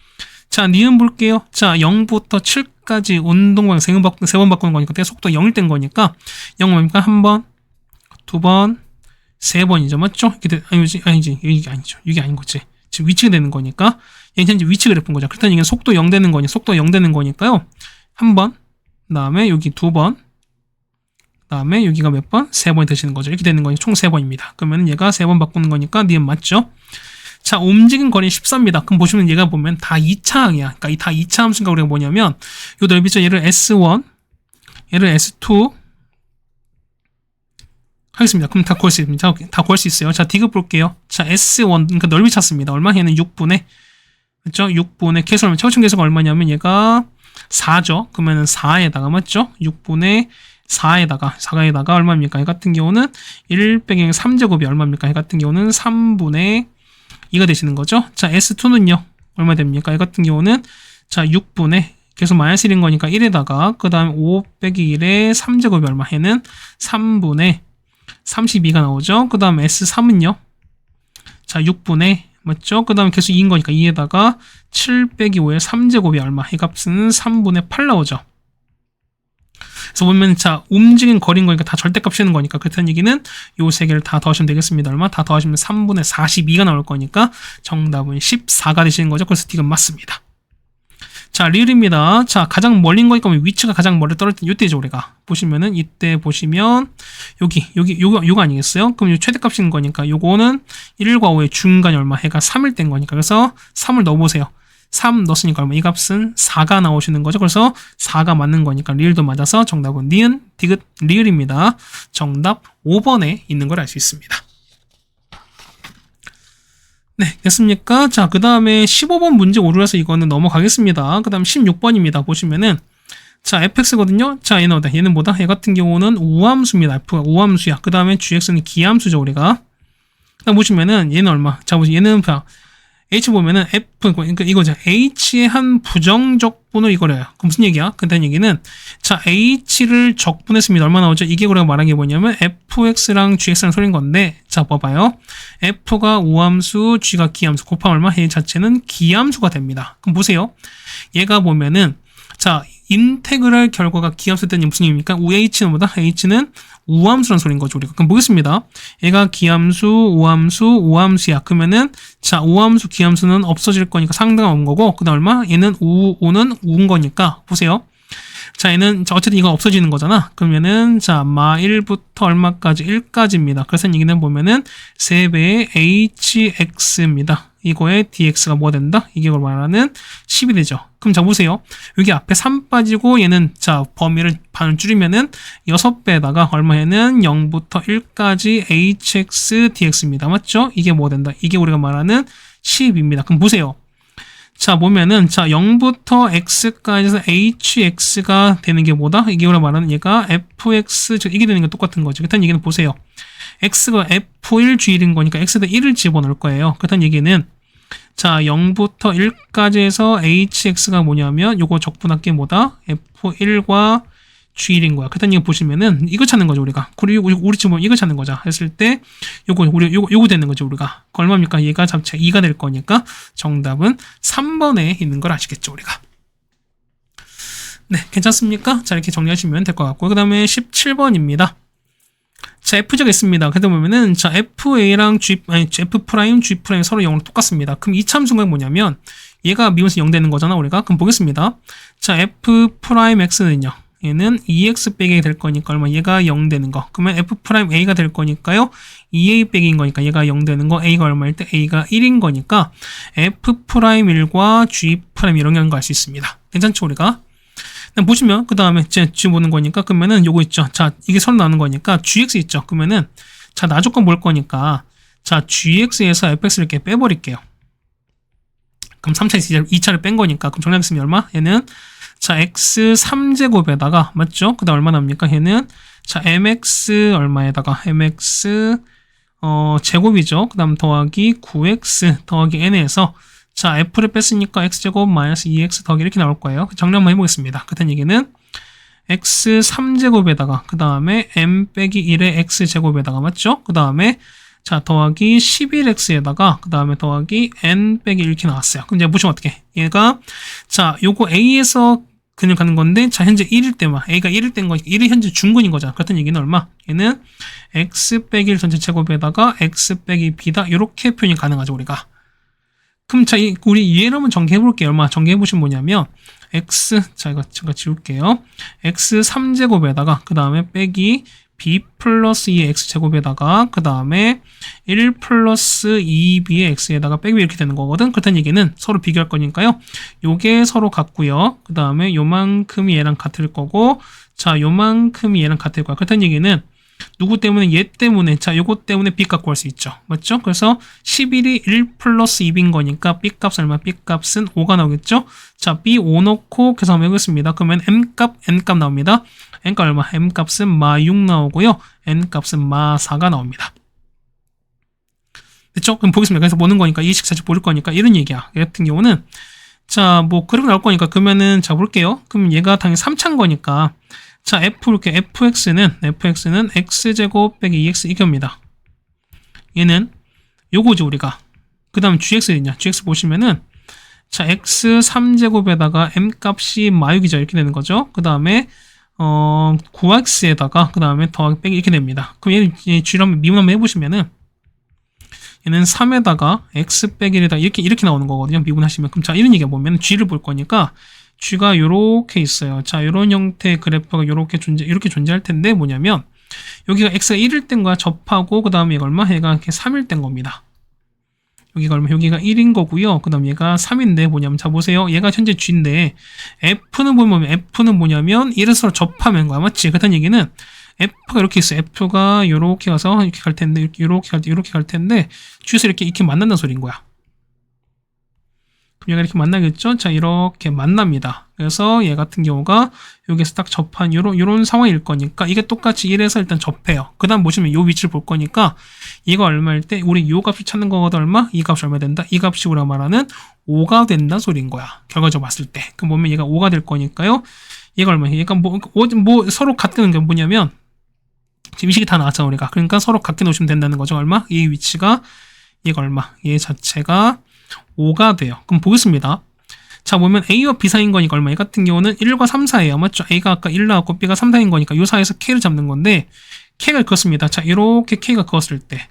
Speaker 1: 자, 니은 볼게요. 자, 0부터 7까지 운동방 3번 바꾸는 거니까 그때 속도 0일 된 거니까 0 뭡니까? 1번, 2번, 3번이죠. 맞죠? 아니지. 이게 아니죠. 이게 아닌 거지. 지금 위치가 되는 거니까 얘는 현재 위치 그래프인 거죠. 그렇다면 이게 속도 0 되는 거니 속도 0 되는 거니까요. 1번, 그 다음에 여기 2번, 그 다음에 여기가 몇 번? 3번이 되시는 거죠. 이렇게 되는 거니 총 3번입니다. 그러면 얘가 3번 바꾸는 거니까 니은 맞죠? 자, 움직인 거리는 14입니다. 그럼 보시면 얘가 보면 다 2차항이야. 그러니까 다 2차 함수가 우리가 뭐냐면 요 넓이죠. 얘를 S1, 얘를 S2 하겠습니다. 그럼 다 구할 수 있습니다. 다 구할 수 있어요. 자, 디귿 볼게요. 자, S1 그러니까 넓이 찾습니다. 얼마? 얘는 6분의 그렇죠? 6분의 계수하면 최고층 계수가 얼마냐면 얘가 4죠. 그러면은 4에다가 맞죠? 6분의 4에다가 얼마입니까? 이 같은 경우는 1 빼기 3제곱이 얼마입니까? 이 같은 경우는 3분의 2가 되시는 거죠. 자, S2는요. 얼마 됩니까? 이 같은 경우는 자, 6분의 계속 마이너스 1인 거니까 1에다가 그 다음에 5 빼기 1의 3제곱이 얼마? 얘는 3분의 32가 나오죠. 그 다음 S3은요. 자, 6분의 맞죠? 그 다음에 계속 2인 거니까 2에다가 7 빼기 5의 3제곱이 얼마? 이 값은 3분의 8 나오죠. 그래서 보면 자, 움직인 거리인 거니까 다 절대값 쓰는 거니까 그렇다는 얘기는 요 세 개를 다 더하시면 되겠습니다. 얼마? 다 더하시면 3분의 42가 나올 거니까 정답은 14가 되시는 거죠. 그래서 D가 맞습니다. 자, 리을입니다. 자, 가장 멀린 거니까 위치가 가장 멀리 떨어질 때 이때죠, 우리가. 보시면은 이때 보시면 요거 아니겠어요? 그럼 요 최대값인 거니까 요거는 1과 5의 중간이 얼마? 해가 3일 된 거니까. 그래서 3을 넣어보세요. 3 넣었으니까 얼마? 이 값은 4가 나오시는 거죠. 그래서 4가 맞는 거니까 리을도 맞아서 정답은 니은, 디귿, 리을입니다. 정답 5번에 있는 걸 알 수 있습니다. 네, 됐습니까? 자, 그 다음에 15번 문제 오류라서 이거는 넘어가겠습니다. 그 다음 16번입니다. 보시면은 자, fx거든요. 자, 얘는 뭐다? 얘 같은 경우는 우함수입니다. f가 우함수야. 그 다음에 gx는 기함수죠, 우리가. 그 다음 보시면은 얘는 얼마? 자, 보시면 얘는 H 보면은 F, 그러니까 이거죠. H의 한 부정적분을 이거래요. 그럼 무슨 얘기야? 간단한 얘기는, 자, H를 적분했습니다. 얼마 나오죠? 이게 우리가 말한 게 뭐냐면, FX랑 GX랑 소린 건데, 자, 봐봐요. F가 우함수, G가 기함수, 곱하면 얼마? 얘 자체는 기함수가 됩니다. 그럼 보세요. 얘가 보면은, 자, 인테그랄 결과가 기함수 때는 무슨 얘기입니까? H는 뭐다? H는 우함수란 소리인 거죠, 우리가. 그럼 보겠습니다. 얘가 기함수, 우함수야. 그러면은, 자, 우함수, 기함수는 없어질 거니까 상당한 온 거고, 그 다음 얼마? 얘는 우는 우인 거니까, 보세요. 자, 얘는, 자, 어쨌든 이건 없어지는 거잖아. 그러면은, 자, 마 1부터 얼마까지? 1까지입니다. 그래서 얘기는 보면은, 3배의 hx입니다. 이거의 dx가 뭐가 된다? 이게 걸 말하는 10이 되죠. 그럼 자, 보세요. 여기 앞에 3 빠지고 얘는, 자, 범위를 반을 줄이면은 6배에다가 얼마에는 0부터 1까지 hx dx입니다. 맞죠? 이게 뭐가 된다? 이게 우리가 말하는 10입니다. 그럼 보세요. 자, 보면은, 자, 0부터 x까지 해서 hx가 되는 게 뭐다? 이게 우리가 말하는 얘가 fx, 이게 되는 게 똑같은 거죠. 그렇다는 얘기는 보세요. x가 f1 g1인 거니까 x에다 1을 집어넣을 거예요. 그렇다는 얘기는, 자, 0부터 1까지 해서 hx가 뭐냐면, 요거 적분할 게 뭐다? f1과 g1인 거야. 그렇다는 얘기 보시면은, 이거 찾는 거죠, 우리가. 그리고 우리 지금 이거 찾는 거죠. 했을 때, 요거 되는 거죠, 우리가. 얼마입니까? 얘가 잡채 2가 될 거니까, 정답은 3번에 있는 걸 아시겠죠, 우리가. 네, 괜찮습니까? 자, 이렇게 정리하시면 될 것 같고, 그 다음에 17번입니다. 자, F제가 있습니다. 그러다 보면은, 자, FA랑 F', G' 서로 0으로 똑같습니다. 그럼 이 참수가 뭐냐면, 얘가 미분에서 0 되는 거잖아, 우리가. 그럼 보겠습니다. 자, F'X는요. 얘는 2x 빼기 될 거니까 얼마? 얘가 0 되는 거. 그러면 F'A가 될 거니까요. 2a 빼기인 거니까 얘가 0 되는 거. A가 얼마일 때? A가 1인 거니까 F'1과 G' 이런 게 알 수 있습니다. 괜찮죠, 우리가? 보시면 그 다음에 G 보는 거니까 그러면은 요거 있죠. 자, 이게 서로 나오는 거니까 GX 있죠. 그러면은 자, 나조건 볼 거니까 자, GX에서 FX를 이렇게 빼버릴게요. 그럼 3차 2차를 뺀 거니까 그럼 정리하겠습니다. 얼마? 얘는 자, x 3제곱에다가 맞죠? 그 다음 얼마 납니까? 얘는 자, mx 얼마에다가 mx 제곱이죠. 그 다음 더하기 9x 더하기 n에서 자, f를 뺐으니까 x제곱 마이너스 2x 더하기 이렇게 나올 거예요. 정리 한번 해보겠습니다. 그렇다는 얘기는 x 3제곱에다가 그 다음에 m 빼기 1의 x제곱에다가 맞죠? 그 다음에 자, 더하기 11x에다가 그 다음에 더하기 n 빼기 1 이렇게 나왔어요. 그럼 이제 보시면 어떻게? 얘가 자, 요거 a에서 그냥 가는 건데 자, 현재 1일 때만 a가 1일 때인 거니까 1이 현재 중근인 거잖아. 그렇다는 얘기는 얼마? 얘는 x 빼기 1 전체 제곱에다가 x 빼기 b다. 이렇게 표현이 가능하죠, 우리가. 그럼 자, 우리 얘를 한번 전개해 볼게요. 얼마 전개해 보시면 뭐냐면 x 자, 이거 제가 지울게요. x 3제곱에다가 그 다음에 빼기 b 플러스 2의 x제곱에다가 그 다음에 1 플러스 2b의 x에다가 빼기 이렇게 되는 거거든. 그렇다는 얘기는 서로 비교할 거니까요. 요게 서로 같고요. 그 다음에 요만큼이 얘랑 같을 거고 자, 요만큼이 얘랑 같을 거야. 그렇다는 얘기는 누구 때문에? 얘 때문에. 자, 요거 때문에 b 값 구할 수 있죠. 맞죠? 그래서 11이 1 플러스 2b인 거니까 b 값 얼마? b 값은 5가 나오겠죠? 자, b 5 넣고 계산하면 되겠습니다. 그러면 m 값, n 값 나옵니다. n 값 얼마? m 값은 마 6 나오고요. n 값은 마 4가 나옵니다. 됐죠? 그럼 보겠습니다. 그래서 보는 거니까 이식 자체 볼 거니까 이런 얘기야. 얘 같은 경우는 자, 뭐 그래프 나올 거니까 그러면은 자, 볼게요. 그럼 얘가 당연히 3차인 거니까 자, 이렇게 fx는 x제곱 빼기 2x 이겁니다. 얘는 요거죠, 우리가. 그 다음 gx는요. gx 보시면은 자, x 3제곱에다가 m 값이 마6이죠. 이렇게 되는 거죠. 그 다음에 9x에다가 그 다음에 더하기 빼기 이렇게 됩니다. 그럼 얘 g를 한번 미분 한번 해보시면은 얘는 3에다가 x 빼기 1에다가 이렇게 나오는 거거든요. 미분하시면. 그럼 자, 이런 얘기가 보면 g를 볼 거니까 g가 요렇게 있어요. 자, 요런 형태의 그래프가 이렇게 존재할 텐데 뭐냐면 여기가 x가 1일 땐 거야. 접하고 그 다음에 얘가 얼마? 얘가 이렇게 3일 땐 겁니다. 여기가 얼마? 여기가 1인 거고요. 그 다음 얘가 3인데 뭐냐면 자, 보세요. 얘가 현재 g인데 f는 뭐냐면 1에서 서로 접하면 거야. 맞지? 그렇다는 얘기는 f가 이렇게 있어요. f가 요렇게 가서 이렇게 갈 텐데 이렇게 갈 텐데 g에서 이렇게 만난다는 소리인 거야. 얘가 이렇게 만나겠죠? 자, 이렇게 만납니다. 그래서 얘 같은 경우가 여기서 딱 접한 요런 상황일 거니까 이게 똑같이 1에서 일단 접해요. 그 다음 보시면 요 위치를 볼 거니까 이거 얼마일 때 우리 요 값을 찾는 거거든. 얼마? 이 값이 얼마 된다? 이 값이 우리가 말하는 5가 된다 소리인 거야. 결과적으로 봤을 때. 그럼 보면 얘가 5가 될 거니까요. 얘가 얼마야? 얘가 뭐 서로 같은 게 뭐냐면 지금 이 식이 다 나왔잖아, 우리가. 그러니까 서로 같게 놓으시면 된다는 거죠. 얼마? 이 위치가 얘가 얼마? 얘 자체가 5가 돼요. 그럼 보겠습니다. 자, 보면 A와 B 사이인 거니까 얼마? 얘 같은 경우는 1과 3 사이에요. 맞죠? A가 아까 1 나왔고 B가 3 사이인 거니까 이 사이에서 K를 잡는 건데 K가 그렇습니다. 자, 이렇게 K가 그었을 때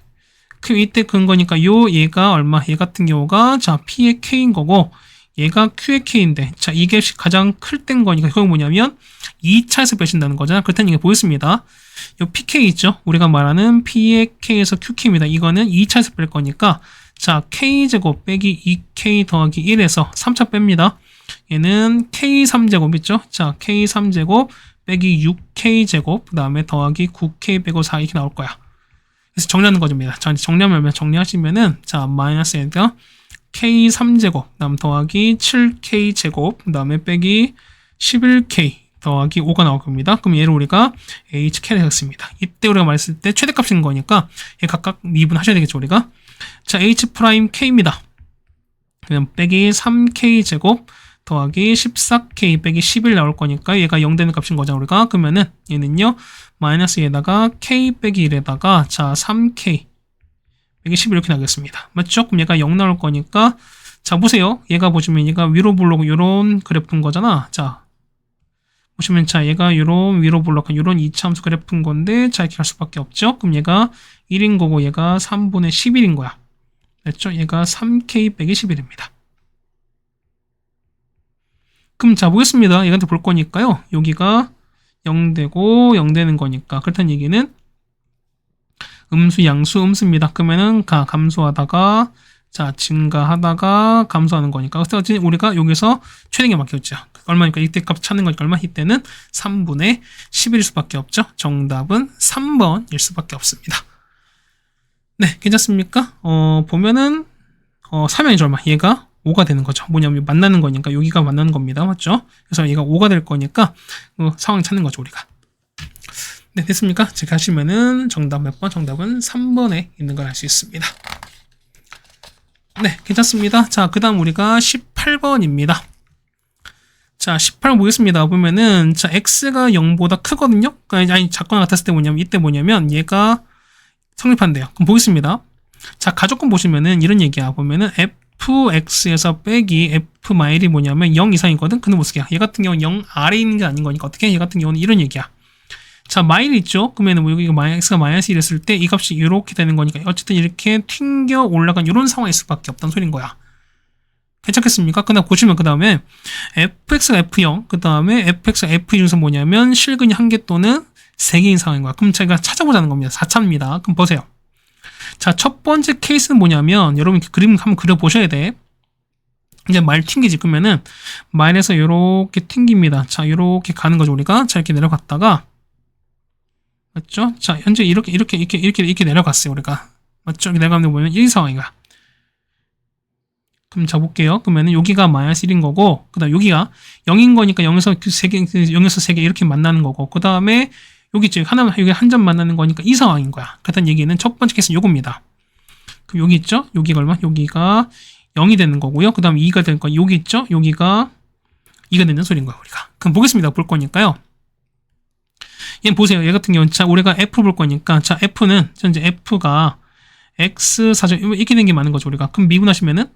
Speaker 1: 그 이때 그은 거니까 얘가 얼마? 얘 같은 경우가 자, P의 K인 거고 얘가 Q의 K인데, 자, 이게 가장 클 땐 거니까, 그건 뭐냐면, 2차에서 빼신다는 거잖아. 그렇다는 얘기가 보였습니다. 요 PK 있죠? 우리가 말하는 P의 K에서 QK입니다. 이거는 2차에서 뺄 거니까, 자, K제곱 빼기 2K 더하기 1에서 3차 뺍니다. 얘는 K3제곱 있죠? 자, K3제곱 빼기 6K제곱, 그 다음에 더하기 9K 빼고 4 이렇게 나올 거야. 그래서 정리하는 거입니다. 자, 정리하시면은, 자, 마이너스에다가 K3제곱, 그 다음 더하기 7K제곱, 그 다음에 빼기 11K 더하기 5가 나올 겁니다. 그럼 얘를 우리가 HK를 했습니다. 이때 우리가 말했을 때 최대값인 거니까 얘 각각 미분하셔야 되겠죠, 우리가. 자, H'K입니다. 그냥 빼기 3K제곱 더하기 14K 빼기 11 나올 거니까 얘가 0 되는 값인 거죠, 우리가. 그러면은 얘는요, 마이너스에다가 K 빼기 1에다가 자, 3K 빼기 11 이렇게 나겠습니다. 맞죠? 그럼 얘가 0 나올 거니까 자, 보세요. 얘가 보시면 얘가 위로 블록 요런 그래프인 거잖아. 자, 보시면 자, 얘가 요런 위로 블록한 요런 2차 함수 그래프인 건데 자, 이렇게 갈 수밖에 없죠. 그럼 얘가 1인 거고 얘가 3분의 11인 거야. 됐죠? 얘가 3K 빼기 11입니다. 그럼 자, 보겠습니다. 얘한테 볼 거니까요. 여기가 0 되고 0 되는 거니까 그렇다는 얘기는 음수, 양수, 음수입니다. 그러면은 감소하다가 자, 증가하다가 감소하는 거니까. 그래서 우리가 여기서 최대값 맡겼죠. 얼마니까 이때 값 찾는 거니까 얼마? 이때는 3분의 11일 수밖에 없죠. 정답은 3번일 수밖에 없습니다. 네, 괜찮습니까? 보면은 3양이죠, 얼마? 얘가 5가 되는 거죠. 뭐냐면 만나는 거니까 여기가 만나는 겁니다. 맞죠? 그래서 얘가 5가 될 거니까 상황 찾는 거죠, 우리가. 네, 됐습니까? 제가 하시면은 정답 몇 번? 정답은 3번에 있는 걸 알 수 있습니다. 네, 괜찮습니다. 자, 그 다음 우리가 18번입니다. 자, 18번 보겠습니다. 보면은, 자, x가 0보다 크거든요? 아니, 작거나 같았을 때 뭐냐면, 이때 뭐냐면, 얘가 성립한대요. 그럼 보겠습니다. 자, 가족권 보시면은 이런 얘기야. 보면은, fx에서 빼기 f 마일이 뭐냐면 0 이상이거든? 근데 못 쓰게. 얘 같은 경우는 0 아래에 있는 게 아닌 거니까 어떻게? 얘 같은 경우는 이런 얘기야. 자, 마일 있죠? 그러면 여기 x가 마이너스 1 했을 때 이 값이 이렇게 되는 거니까 어쨌든 이렇게 튕겨 올라간 이런 상황일 수밖에 없다는 소린 거야. 괜찮겠습니까? 그다음 보시면 그 다음에 fx가 f0, 그 다음에 fx가 f2 중에서 뭐냐면 실근이 1개 또는 3개인 상황인 거야. 그럼 제가 찾아보자는 겁니다. 4차입니다. 그럼 보세요. 자, 첫 번째 케이스는 뭐냐면 여러분 그림 한번 그려보셔야 돼. 이제 말 튕기지. 그러면은 마일에서 이렇게 튕깁니다. 자, 이렇게 가는 거죠, 우리가. 자, 이렇게 내려갔다가 맞죠? 자, 현재 이렇게 내려갔어요, 우리가. 맞죠? 이렇게 내려가면 보면 1 상황이야. 그럼 자, 볼게요. 그러면은 여기가 마이너스 1인 거고, 그 다음 여기가 0인 거니까 0에서 3개 이렇게 만나는 거고, 그 다음에 여기 있죠. 여기 한 점 만나는 거니까 이 상황인 거야. 그렇다는 얘기는 첫 번째 케이스는 요겁니다. 그럼 여기 있죠? 여기가 얼마? 여기가 0이 되는 거고요. 그 다음 2가 되는 거. 여기 있죠? 여기가 2가 되는 소리인 거야, 우리가. 그럼 보겠습니다. 볼 거니까요. 얘 보세요. 얘 같은 경우는 자, 우리가 F 볼 거니까 자, F는 현재 F가 X4점 이렇게 되는 게 맞는 거죠, 우리가. 그럼 미분하시면은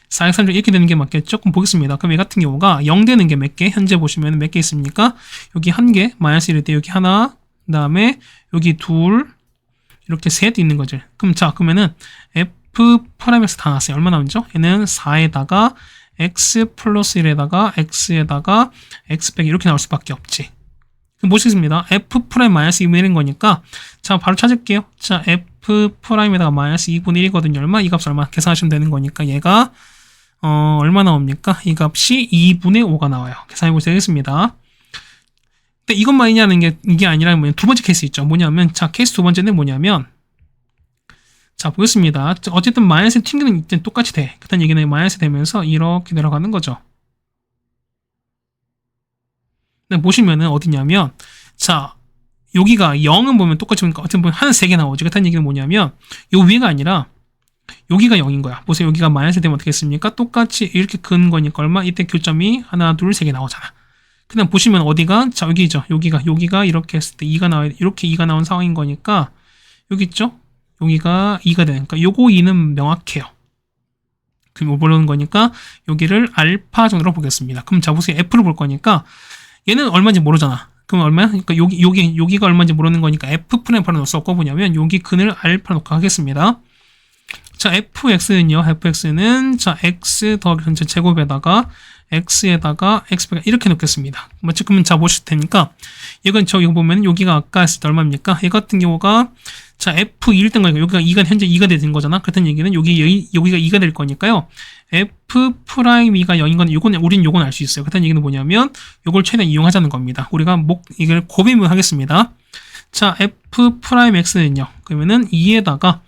Speaker 1: 4x3점 이렇게 되는 게 맞겠죠? 그럼 보겠습니다. 그럼 얘 같은 경우가 0 되는 게 몇 개? 현재 보시면 몇 개 있습니까? 여기 1개, 마이너스 1일 때 여기 하나, 그 다음에 여기 둘, 이렇게 셋 있는 거죠. 그럼 자, 그러면은 F 프라임에서 다 나왔어요. 얼마 나오죠? 얘는 4에다가 X 플러스 1에다가 X에다가 X 빼기 이렇게 나올 수밖에 없지. 그럼 보시겠습니다. F 프라임 마이너스 2분의 1인 거니까 자, 바로 찾을게요. 자, F 프라임에다가 마이너스 2분의 1이거든요. 얼마? 이 값 얼마? 계산하시면 되는 거니까 얘가 얼마 나옵니까? 이 값이 2분의 5가 나와요. 계산해보시면 되겠습니다. 근데 이것만 있냐는 게 이게 아니라 두 번째 케이스 있죠. 뭐냐면 자, 케이스 두 번째는 뭐냐면 자, 보겠습니다. 어쨌든 마이너스 튕기는 이때 똑같이 돼. 그렇다는 얘기는 마이너스 되면서 이렇게 내려가는 거죠. 근데 보시면은 어디냐면 자, 여기가 0은 보면 똑같이 보니까 어떻게 보면 한 3개 나오지. 그렇다는 얘기는 뭐냐면 요 위가 아니라 여기가 0인 거야. 보세요. 여기가 마이너스 되면 어떻게 했습니까? 똑같이 이렇게 긋는 거니까 얼마? 이때 교점이 하나, 둘, 3개 나오잖아. 그냥 보시면 어디가? 자, 여기죠. 여기가 이렇게 했을 때 2가 나와야 이렇게 2가 나온 상황인 거니까 여기 있죠? 여기가 2가 되니까 요거 2는 명확해요. 그럼 뭐 보는 거니까 여기를 알파 정도로 보겠습니다. 그럼 자, 보세요. F를 볼 거니까 얘는 얼마인지 모르잖아. 그럼 얼마야? 그러니까 여기가 얼마인지 모르는 거니까 F 프라임 바로 넣을 수 없고 뭐냐면 여기 근을 알파 놓고 하겠습니다. 자, fx는 자, x 더하기 전체 제곱에다가 x에다가 x가 이렇게 놓겠습니다. 맞죠? 그러면 자, 보실 테니까 이건 이거 보면 여기가 아까 했을 때 얼마입니까? 이 같은 경우가 자, f2일 땐 거니까 여기가 2가 현재 2가 되는 거잖아. 그렇다는 얘기는 여기가 2가 될 거니까요. f'2가 0인 건 우린 요건 알 수 있어요. 그렇다는 얘기는 뭐냐면 요걸 최대한 이용하자는 겁니다. 우리가 이걸 곱임을 하겠습니다. 자, f'x는요. 그러면은 2에다가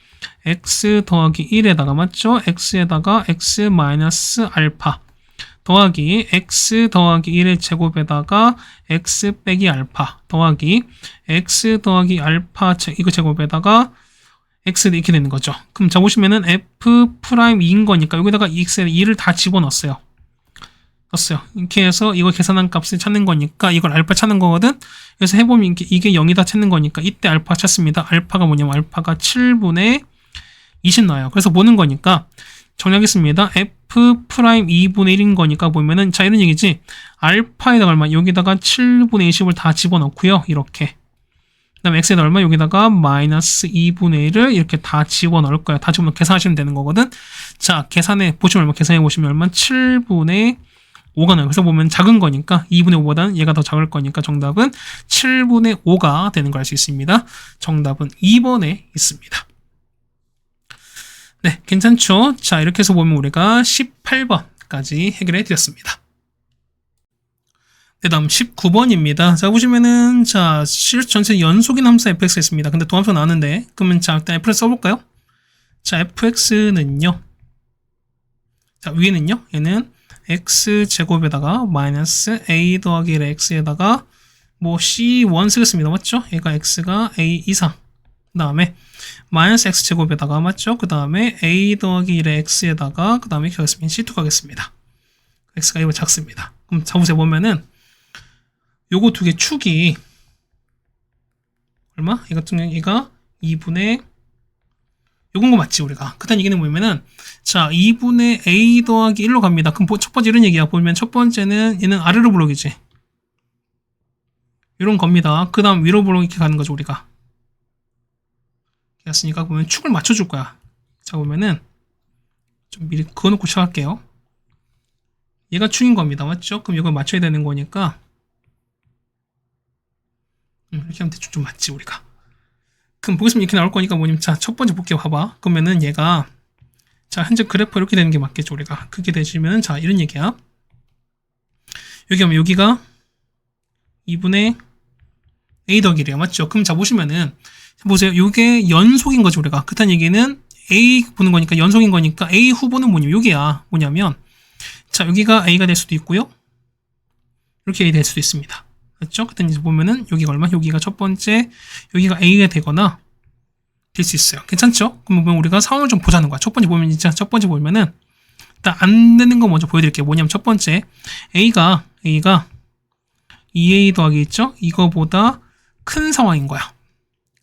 Speaker 1: x 더하기 1에다가 맞죠? x에다가 x 마이너스 알파 더하기 x 더하기 1의 제곱에다가 x 빼기 알파 더하기 x 더하기 알파 이거 제곱에다가 x 이렇게 되는 거죠. 그럼 자 보시면은 f'2인 거니까 여기다가 x에 2를 다 집어넣었어요. 넣었어요. 이렇게 해서 이거 계산한 값을 찾는 거니까 이걸 알파 찾는 거거든. 그래서 해보면 이게 0이다 찾는 거니까 이때 알파 찾습니다. 알파가 뭐냐면 알파가 7분의 20 나와요. 그래서 보는 거니까 정리하겠습니다. f'2분의 1인 거니까 보면은 자 이런 얘기지. 알파에다가 얼마? 여기다가 7분의 20을 다 집어넣고요. 이렇게. 그 다음에 x에다 얼마? 여기다가 마이너스 2분의 1을 이렇게 다 집어넣을 거예요. 다 집어넣어 계산하시면 되는 거거든. 자, 보시면 얼마? 계산해 보시면 얼마? 7분의 5가 나요. 그래서 보면 작은 거니까 2분의 5보다는 얘가 더 작을 거니까 정답은 7분의 5가 되는 걸 알 수 있습니다. 정답은 2번에 있습니다. 네, 괜찮죠? 자, 이렇게 해서 보면 우리가 18번까지 해결해 드렸습니다. 네, 다음 19번입니다. 자, 보시면은, 자, 전체 연속인 함수 fx가 있습니다. 근데 도함수가 나왔는데, 그러면 자, 일단 f를 써볼까요? 자, fx는요. 자, 위에는요. 얘는 x제곱에다가 마이너스 a 더하기 1 x에다가 뭐 c1 쓰겠습니다. 맞죠? 얘가 x가 a 이상. 그 다음에 마이너스 x제곱에다가 맞죠? 그 다음에 a 더하기 1의 x에다가 그 다음에 결승인 c2 가겠습니다. x가 이거 작습니다. 그럼 자보세요 보면은 요거 두 개 축이 얼마? 이 같은 경우 얘가 2분의 요건 거 맞지 우리가. 그다음 얘기는 뭐냐면은 자 2분의 a 더하기 1로 갑니다. 그럼 첫 번째 이런 얘기야. 보면 첫 번째는 얘는 아래로 블록이지. 이런 겁니다. 그 다음 위로 블록 이렇게 가는 거죠 우리가. 됐으니까 보면 축을 맞춰줄 거야. 자 보면은 좀 미리 그어놓고 시작할게요. 얘가 축인 겁니다. 맞죠? 그럼 이걸 맞춰야 되는 거니까 이렇게 하면 대충 좀 맞지 우리가. 그럼 보겠습니다. 이렇게 나올 거니까 뭐냐면 자 첫 번째 볼게요. 봐봐. 그러면은 얘가 자 현재 그래프 이렇게 되는 게 맞겠죠 우리가. 그렇게 되시면은 자 이런 얘기야. 여기 하면 여기가 2분의 a 더하기 1이야. 맞죠? 그럼 자 보시면은 보세요. 이게 연속인 거죠 우리가. 그렇다는 얘기는 a 보는 거니까 연속인 거니까 a 후보는 뭐냐면 여기야. 뭐냐면 자 여기가 a가 될 수도 있고요. 이렇게 a 될 수도 있습니다. 맞죠? 그때 이제 보면은 여기가 얼마? 여기가 첫 번째 여기가 a가 되거나 될 수 있어요. 괜찮죠? 그러면 우리가 상황을 좀 보자는 거야. 첫 번째 보면 진짜 첫 번째 보면은 일단 안 되는 거 먼저 보여드릴게요. 뭐냐면 첫 번째 a가 2a 더하기 있죠? 이거보다 큰 상황인 거야.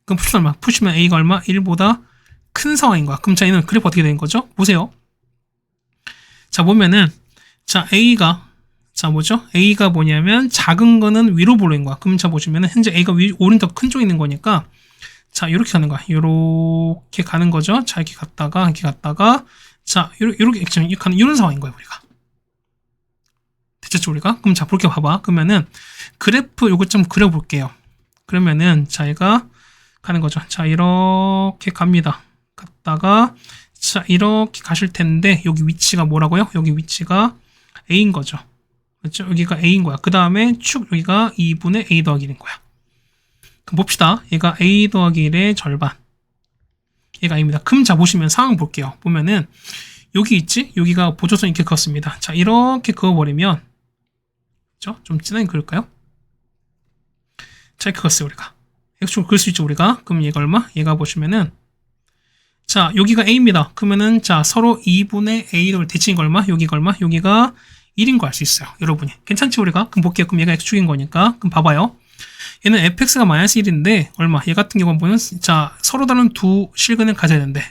Speaker 1: 그럼 푸시면 a가 얼마? 1보다 큰 상황인 거야. 그럼 자 얘는 그래프 어떻게 되는 거죠? 보세요. 자 보면은 자 a가 자 뭐죠? a가 뭐냐면 작은 거는 위로 블록인 거야. 그럼 자 보시면은 현재 a가 오른쪽 큰 쪽에 있는 거니까 자 이렇게 가는 거야. 이렇게 가는 거죠. 자 이렇게 갔다가 자 이렇게 가는 이런 상황인 거야 우리가. 됐죠 우리가? 그럼 자 볼게 봐봐. 그러면은 그래프 요거 좀 그려볼게요. 그러면은 자 얘가 가는 거죠. 자 이렇게 갑니다. 갔다가 자 이렇게 가실 텐데 여기 위치가 뭐라고요? 여기 위치가 a인 거죠. 그렇죠? 여기가 a인 거야. 그 다음에 축 여기가 2분의 a 더하기 1인 거야. 그럼 봅시다. 얘가 a 더하기 1의 절반. 얘가 a입니다. 그럼 자 보시면 상황 볼게요. 보면은 여기 있지? 여기가 보조선 이렇게 그었습니다. 자 이렇게 그어버리면 그렇죠? 좀 진하게 그을까요? 자 이렇게 그었어요 우리가. X축을 그을 수 있죠 우리가. 그럼 얘가 얼마? 얘가 보시면은 자 여기가 a입니다. 그러면은 자 서로 2분의 a를 대칭이가 얼마? 여기가 얼마? 여기가 1인 거 알 수 있어요. 여러분이. 괜찮지 우리가? 그럼 볼게요. 그럼 얘가 x축인 거니까. 그럼 봐봐요. 얘는 fx가 마이너스 1인데 얼마? 얘 같은 경우는 보면 자 서로 다른 두 실근을 가져야 되는데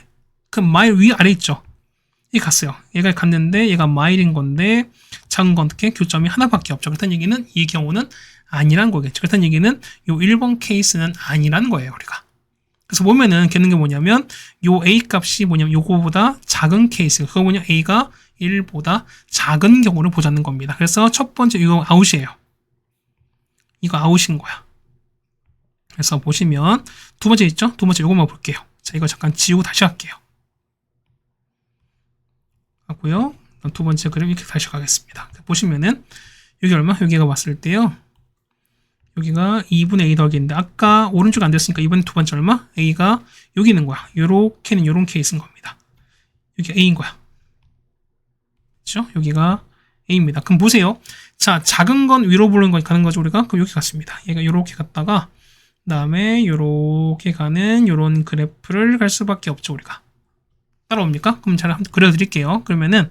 Speaker 1: 그럼 마일 위 아래 있죠. 이 갔어요. 얘가 갔는데 얘가 마일인 건데 작은 건 어떻게? 교점이 하나밖에 없죠. 그렇다는 얘기는 이 경우는 아니란 거겠죠. 그렇다는 얘기는 요 1번 케이스는 아니라는 거예요 우리가. 그래서 보면은 걔는 게 뭐냐면 요 a 값이 뭐냐면 요거보다 작은 케이스. 그거 뭐냐 a가 1보다 작은 경우를 보자는 겁니다. 그래서 첫 번째 이거 아웃이에요. 이거 아웃인 거야. 그래서 보시면 두 번째 있죠? 두 번째 요것만 볼게요. 자, 이거 잠깐 지우고 다시 할게요. 하고요. 두 번째 그림 이렇게 다시 가겠습니다. 보시면은 여기 얼마? 여기가 봤을 때요. 여기가 2분의 a 더하기인데 아까 오른쪽에 안 됐으니까 이번에 두 번째 얼마? a가 여기 있는 거야. 요렇게는 요런 케이스인 겁니다. 여기가 a인 거야. 그렇죠? 여기가 a입니다. 그럼 보세요. 자, 작은 건 위로 보는 거 가는 거죠, 우리가? 그럼 여기 갔습니다. 얘가 요렇게 갔다가 그다음에 요렇게 가는 요런 그래프를 갈 수밖에 없죠, 우리가. 따라옵니까? 그럼 제가 한번 그려드릴게요. 그러면은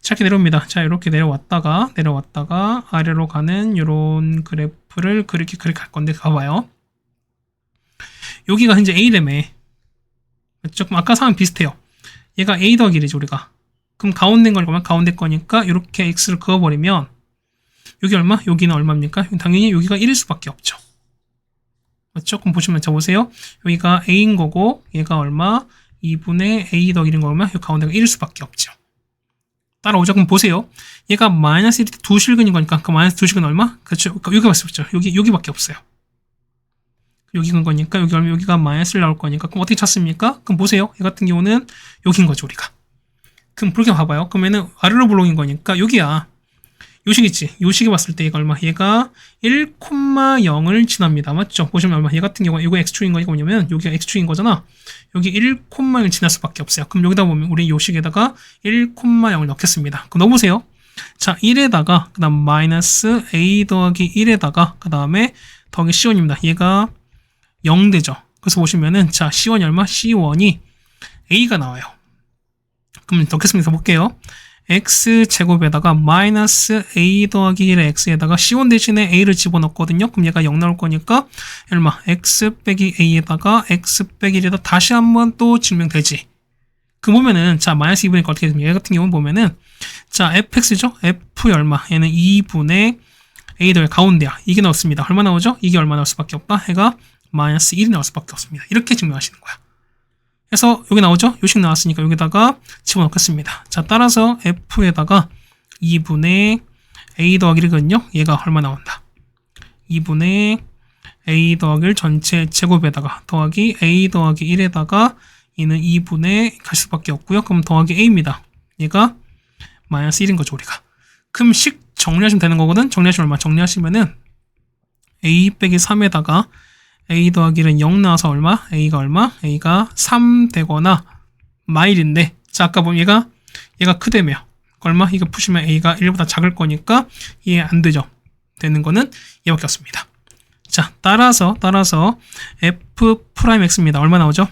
Speaker 1: 자, 이렇게 내려옵니다. 자, 이렇게 내려왔다가 아래로 가는 요런 그래프를 그렇게 갈 건데 가봐요. 여기가 현재 A라며. 조금 아까 상황 비슷해요. 얘가 A 더하기 1이죠, 우리가. 그럼 가운데 걸 보면 가운데 거니까 이렇게 X를 그어버리면 여기 얼마? 여기는 얼마입니까? 당연히 여기가 1일 수밖에 없죠. 맞죠? 그럼 보시면 자 보세요. 여기가 A인 거고 얘가 얼마? 2분의 A 더하기 1인 거 얼마? 여기 가운데가 1일 수밖에 없죠. 따라오죠. 그럼 보세요. 얘가 마이너스 1이 두 실근인 거니까 그 마이너스 두 실근 얼마? 그렇죠. 여기가 맞죠. 여기밖에 없어요. 여기 간 거니까 여기가 마이너스 1 나올 거니까 그럼 어떻게 찾습니까? 그럼 보세요. 얘 같은 경우는 여기인 거죠, 우리가. 그럼 그렇게 봐봐요. 그러면은 아래로 블록인 거니까 여기야. 요식이지. 요식이 봤을 때 얘가 얼마? 얘가 1,0을 지납니다. 맞죠? 보시면 얼마? 얘 같은 경우는 이거 x축인 거 이거 뭐냐면 여기가 x축인 거잖아. 여기 1,0을 지날 수밖에 없어요. 그럼 여기다 보면 우리 요식에다가 1,0을 넣겠습니다. 그럼 넣어보세요. 자, 1에다가 그 다음 마이너스 a 더하기 1에다가 그 다음에 더하기 c1입니다. 얘가 0 되죠. 그래서 보시면은 자 c1이 얼마? c1이 a가 나와요. 그럼 넣겠습니다. 볼게요. x제곱에다가 마이너스 a 더하기 1의 x에다가 c1 대신에 a를 집어넣거든요. 그럼 얘가 0 나올 거니까 얼마? x 빼기 a에다가 x 빼기 1에다 다시 한번 또 증명되지. 그 보면은 자 마이너스 2분의 어떻게 됩니까? 얘 같은 경우는 보면은 자 fx죠? f 얼마? 얘는 2분의 a 더하기 가운데야. 이게 나왔습니다. 얼마 나오죠? 이게 얼마 나올 수밖에 없다? 해가 마이너스 1이 나올 수밖에 없습니다. 이렇게 증명하시는 거야. 그래서 여기 나오죠? 요식 나왔으니까 여기다가 집어넣겠습니다. 자, 따라서 f에다가 2분의 a 더하기 1이거든요. 얘가 얼마 나온다? 2분의 a 더하기 1 전체 제곱에다가 더하기 a 더하기 1에다가 얘는 2분의 갈 수밖에 없고요. 그럼 더하기 a입니다. 얘가 마이너스 1인 거죠, 우리가. 그럼 식 정리하시면 되는 거거든? 정리하시면 얼마? 정리하시면은 a 빼기 3에다가 a 더하기 1은 0 나와서 얼마? a가 얼마? a가 3 되거나 마일인데 자 아까 보면 얘가 크다며 얼마? 이거 푸시면 a가 1보다 작을 거니까 이해 안 되죠. 되는 거는 얘밖에 없습니다. 자 따라서 f 프라임 x입니다. 얼마 나오죠?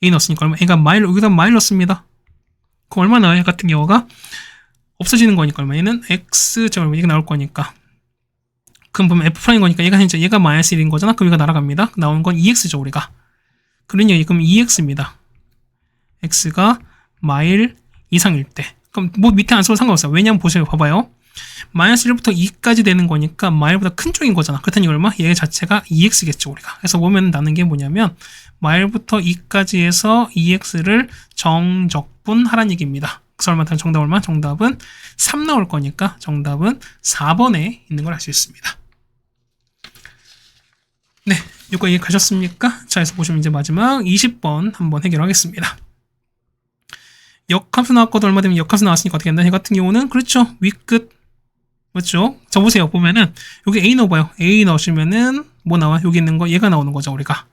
Speaker 1: a 넣었으니까 얼마? a가 마일 여기다 마일 넣습니다. 그럼 얼마 나와요? 같은 경우가 없어지는 거니까 얼마? 얘는 x 제곱 이게 나올 거니까 그럼 보면 F'인 거니까 얘가 마이너스 1인 거잖아. 그럼 얘가 날아갑니다. 나오는 건 2x죠, 우리가. 그러니 그럼 2x입니다. x가 마일 이상일 때. 그럼 뭐 밑에 안 써도 상관없어요. 왜냐면 보세요. 봐봐요. 마이너스 1부터 2까지 되는 거니까 마일보다 큰 쪽인 거잖아. 그렇다니 얼마? 얘 자체가 2x겠죠, 우리가. 그래서 보면 나는 게 뭐냐면 마일부터 2까지 해서 2x를 정적분하라는 얘기입니다. 그래서 얼마? 정답 얼마? 정답은 3 나올 거니까 정답은 4번에 있는 걸 알 수 있습니다. 네, 이거 이해가셨습니까? 자, 그래서 보시면 이제 마지막 20번 한번 해결하겠습니다. 역함수 나왔거든. 얼마 되면 역함수 나왔으니까 어떻게 된다? 얘 같은 경우는 그렇죠. 윗끝 맞죠? 자, 보세요. 보면은 여기 a 넣어봐요. a 넣으시면은 뭐 나와? 여기 있는 거 얘가 나오는 거죠, 우리가.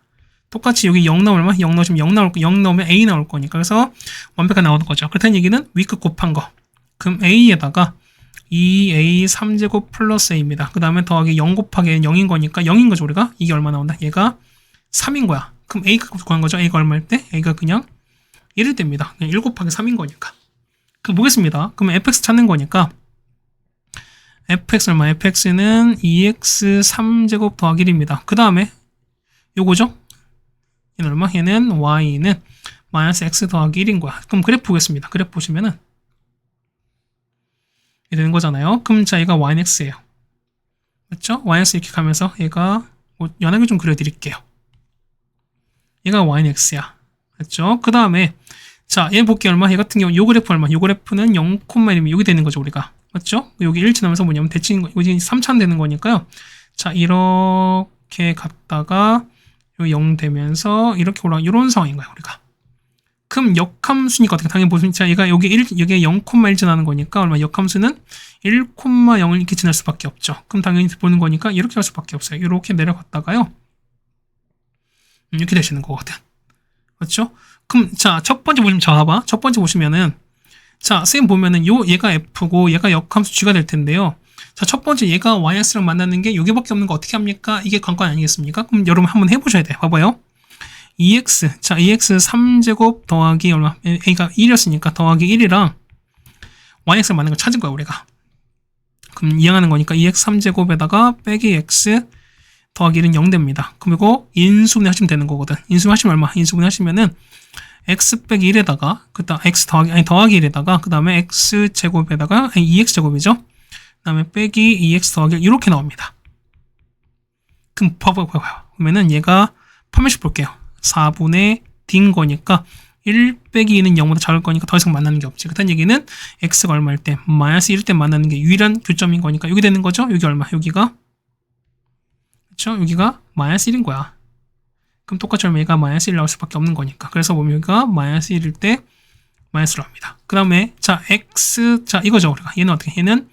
Speaker 1: 똑같이 여기 0 나오면 0 넣으시면 0 넣으면 a 나올 거니까 그래서 완벽하게 나오는 거죠. 그렇다는 얘기는 윗끝 곱한 거. 그럼 a에다가 2a 3제곱 플러스 a입니다. 그 다음에 더하기 0 곱하기 0인 거니까 0인 거죠, 우리가. 이게 얼마 나온다? 얘가 3인 거야. 그럼 a가 구한 거죠. a가 얼마일 때? a가 그냥 1일 때입니다. 그냥 1 곱하기 3인 거니까. 그럼 보겠습니다. 그러면 fx 찾는 거니까 fx 얼마? fx는 2x 3제곱 더하기 1입니다. 그 다음에 요거죠? 얘는 얼마? 얘는 y는 마이너스 x 더하기 1인 거야. 그럼 그래프 보겠습니다. 그래프 보시면은 이렇게 되는 거잖아요. 그럼 자 얘가 y는 x예요. 맞죠? y는 x 이렇게 가면서 얘가 뭐 연하게 좀 그려드릴게요. 얘가 y는 x야. 그렇죠? 그 다음에 자, 얘 볼게요. 얼마? 얘 같은 경우 요 그래프 얼마? 요 그래프는 0,1이면 여기 되는 거죠, 우리가. 맞죠? 여기 1 지나면서 뭐냐면 대칭 거, 여기 3차는 되는 거니까요. 자, 이렇게 갔다가 요 0 되면서 이렇게 올라가 이런 상황인 거야, 우리가. 그럼 역함수니까 어떻게 당연히 보시면 자, 얘가 여기 0,1 지나는 거니까 얼마? 역함수는 1,0을 이렇게 지날 수밖에 없죠. 그럼 당연히 보는 거니까 이렇게 할 수밖에 없어요. 이렇게 내려갔다가요. 이렇게 되시는 거거든. 그렇죠? 그럼 자, 첫 번째 보시면 자, 봐봐. 첫 번째 보시면은 자, 쌤 보면은 얘가 F고 얘가 역함수 G가 될 텐데요. 자, 첫 번째 얘가 YX랑 만나는 게 여기밖에 없는 거 어떻게 합니까? 이게 관건 아니겠습니까? 그럼 여러분 한번 해보셔야 돼. 봐봐요. EX, 자, EX 3제곱 더하기 얼마? A가 1이었으니까 더하기 1이랑 YX랑 맞는 걸 찾은 거야, 우리가. 그럼 이항하는 거니까 EX 3제곱에다가 빼기 X 더하기 1은 0 됩니다. 그럼 이거 인수분해 하시면 되는 거거든. 인수분해 하시면 얼마? 인수분해 하시면은 x 빼기 1에다가 그다음 x 더하기 1에다가 그다음에 x 제곱에다가 2x 제곱이죠. 그다음에 빼기 2x 더하기 1 이렇게 나옵니다. 그럼 봐봐요. 그러면은 얘가 판매식 볼게요. 4분의 d인 거니까 1 빼기 2는 0보다 작을 거니까 더 이상 만나는 게 없지. 그다는 얘기는 x가 얼마일 때 마이너스 1일 때 만나는 게 유일한 교점인 거니까 여기 되는 거죠. 여기 얼마? 여기가 그렇죠? 여기가 마이너스 1인 거야. 그럼 똑같이 얼마? 얘가 마이너스 1 나올 수밖에 없는 거니까. 그래서 보면 여기가 마이너스 1일 때 마이너스로 합니다. 그 다음에 자 x 자 이거죠 우리가. 얘는 어떻게? 얘는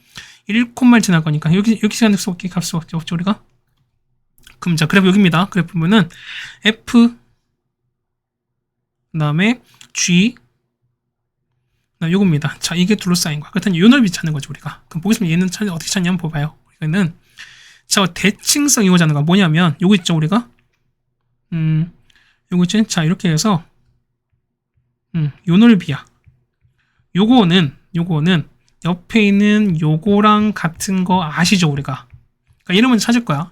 Speaker 1: 1,1 지날 거니까 여기 시간 수밖에 갈 수밖에 없죠 우리가. 그럼 자 그래프 여기입니다. 그래프 보면은 f 그 다음에 g 요겁니다. 자 이게 둘러싸인 거야. 그렇다면 요 넓이 찾는 거죠 우리가. 그럼 보겠습니다. 얘는 어떻게 찾냐면 봐봐요. 이거는 자 대칭성 이거잖아. 뭐냐면 요거 있죠 우리가. 요거 있지? 자 이렇게 해서 요 넓이야. 요거는 옆에 있는 요거랑 같은 거 아시죠 우리가. 그러니까 얘를 먼저 찾을 거야.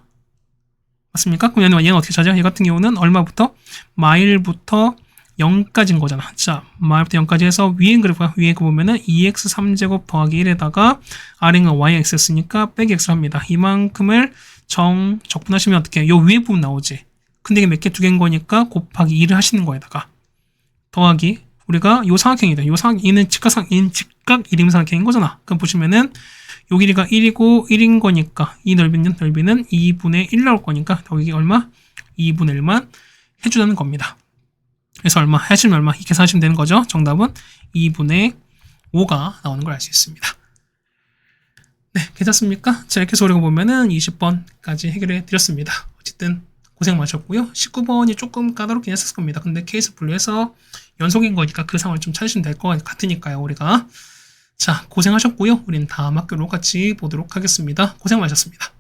Speaker 1: 맞습니까? 그럼 얘는 어떻게 찾아? 얘 같은 경우는 얼마부터? 마일부터 0까지인 거잖아. 자, 마일부터 0까지 해서 위에 그래프가 위에 거 보면은 2x 3제곱 더하기 1에다가 아래가 yx였으니까 빼기 x를 합니다. 이만큼을 적분하시면 어떻게? 요 위에 부분 나오지. 근데 이게 몇 개? 두 개인 거니까 곱하기 2를 하시는 거에다가 더하기 우리가 요 삼각형이다. 요 삼각형은 직각 이림삼각형인 거잖아. 그럼 보시면은 요 길이가 1이고 1인 거니까 이 넓이는 2분의 1 나올 거니까 여기 얼마? 2분의 1만 해주자는 겁니다. 그래서 얼마? 하시면 얼마? 이렇게 계산하시면 되는 거죠. 정답은 2분의 5가 나오는 걸 알 수 있습니다. 네, 괜찮습니까? 자, 이렇게 해서 우리가 보면은 20번까지 해결해 드렸습니다. 어쨌든 고생 많으셨고요. 19번이 조금 까다롭긴 했을 겁니다. 근데 케이스 분류해서 연속인 거니까 그 상황을 좀 찾으시면 될 것 같으니까요, 우리가. 자, 고생하셨고요. 우리는 다음 학교로 같이 보도록 하겠습니다. 고생 많으셨습니다.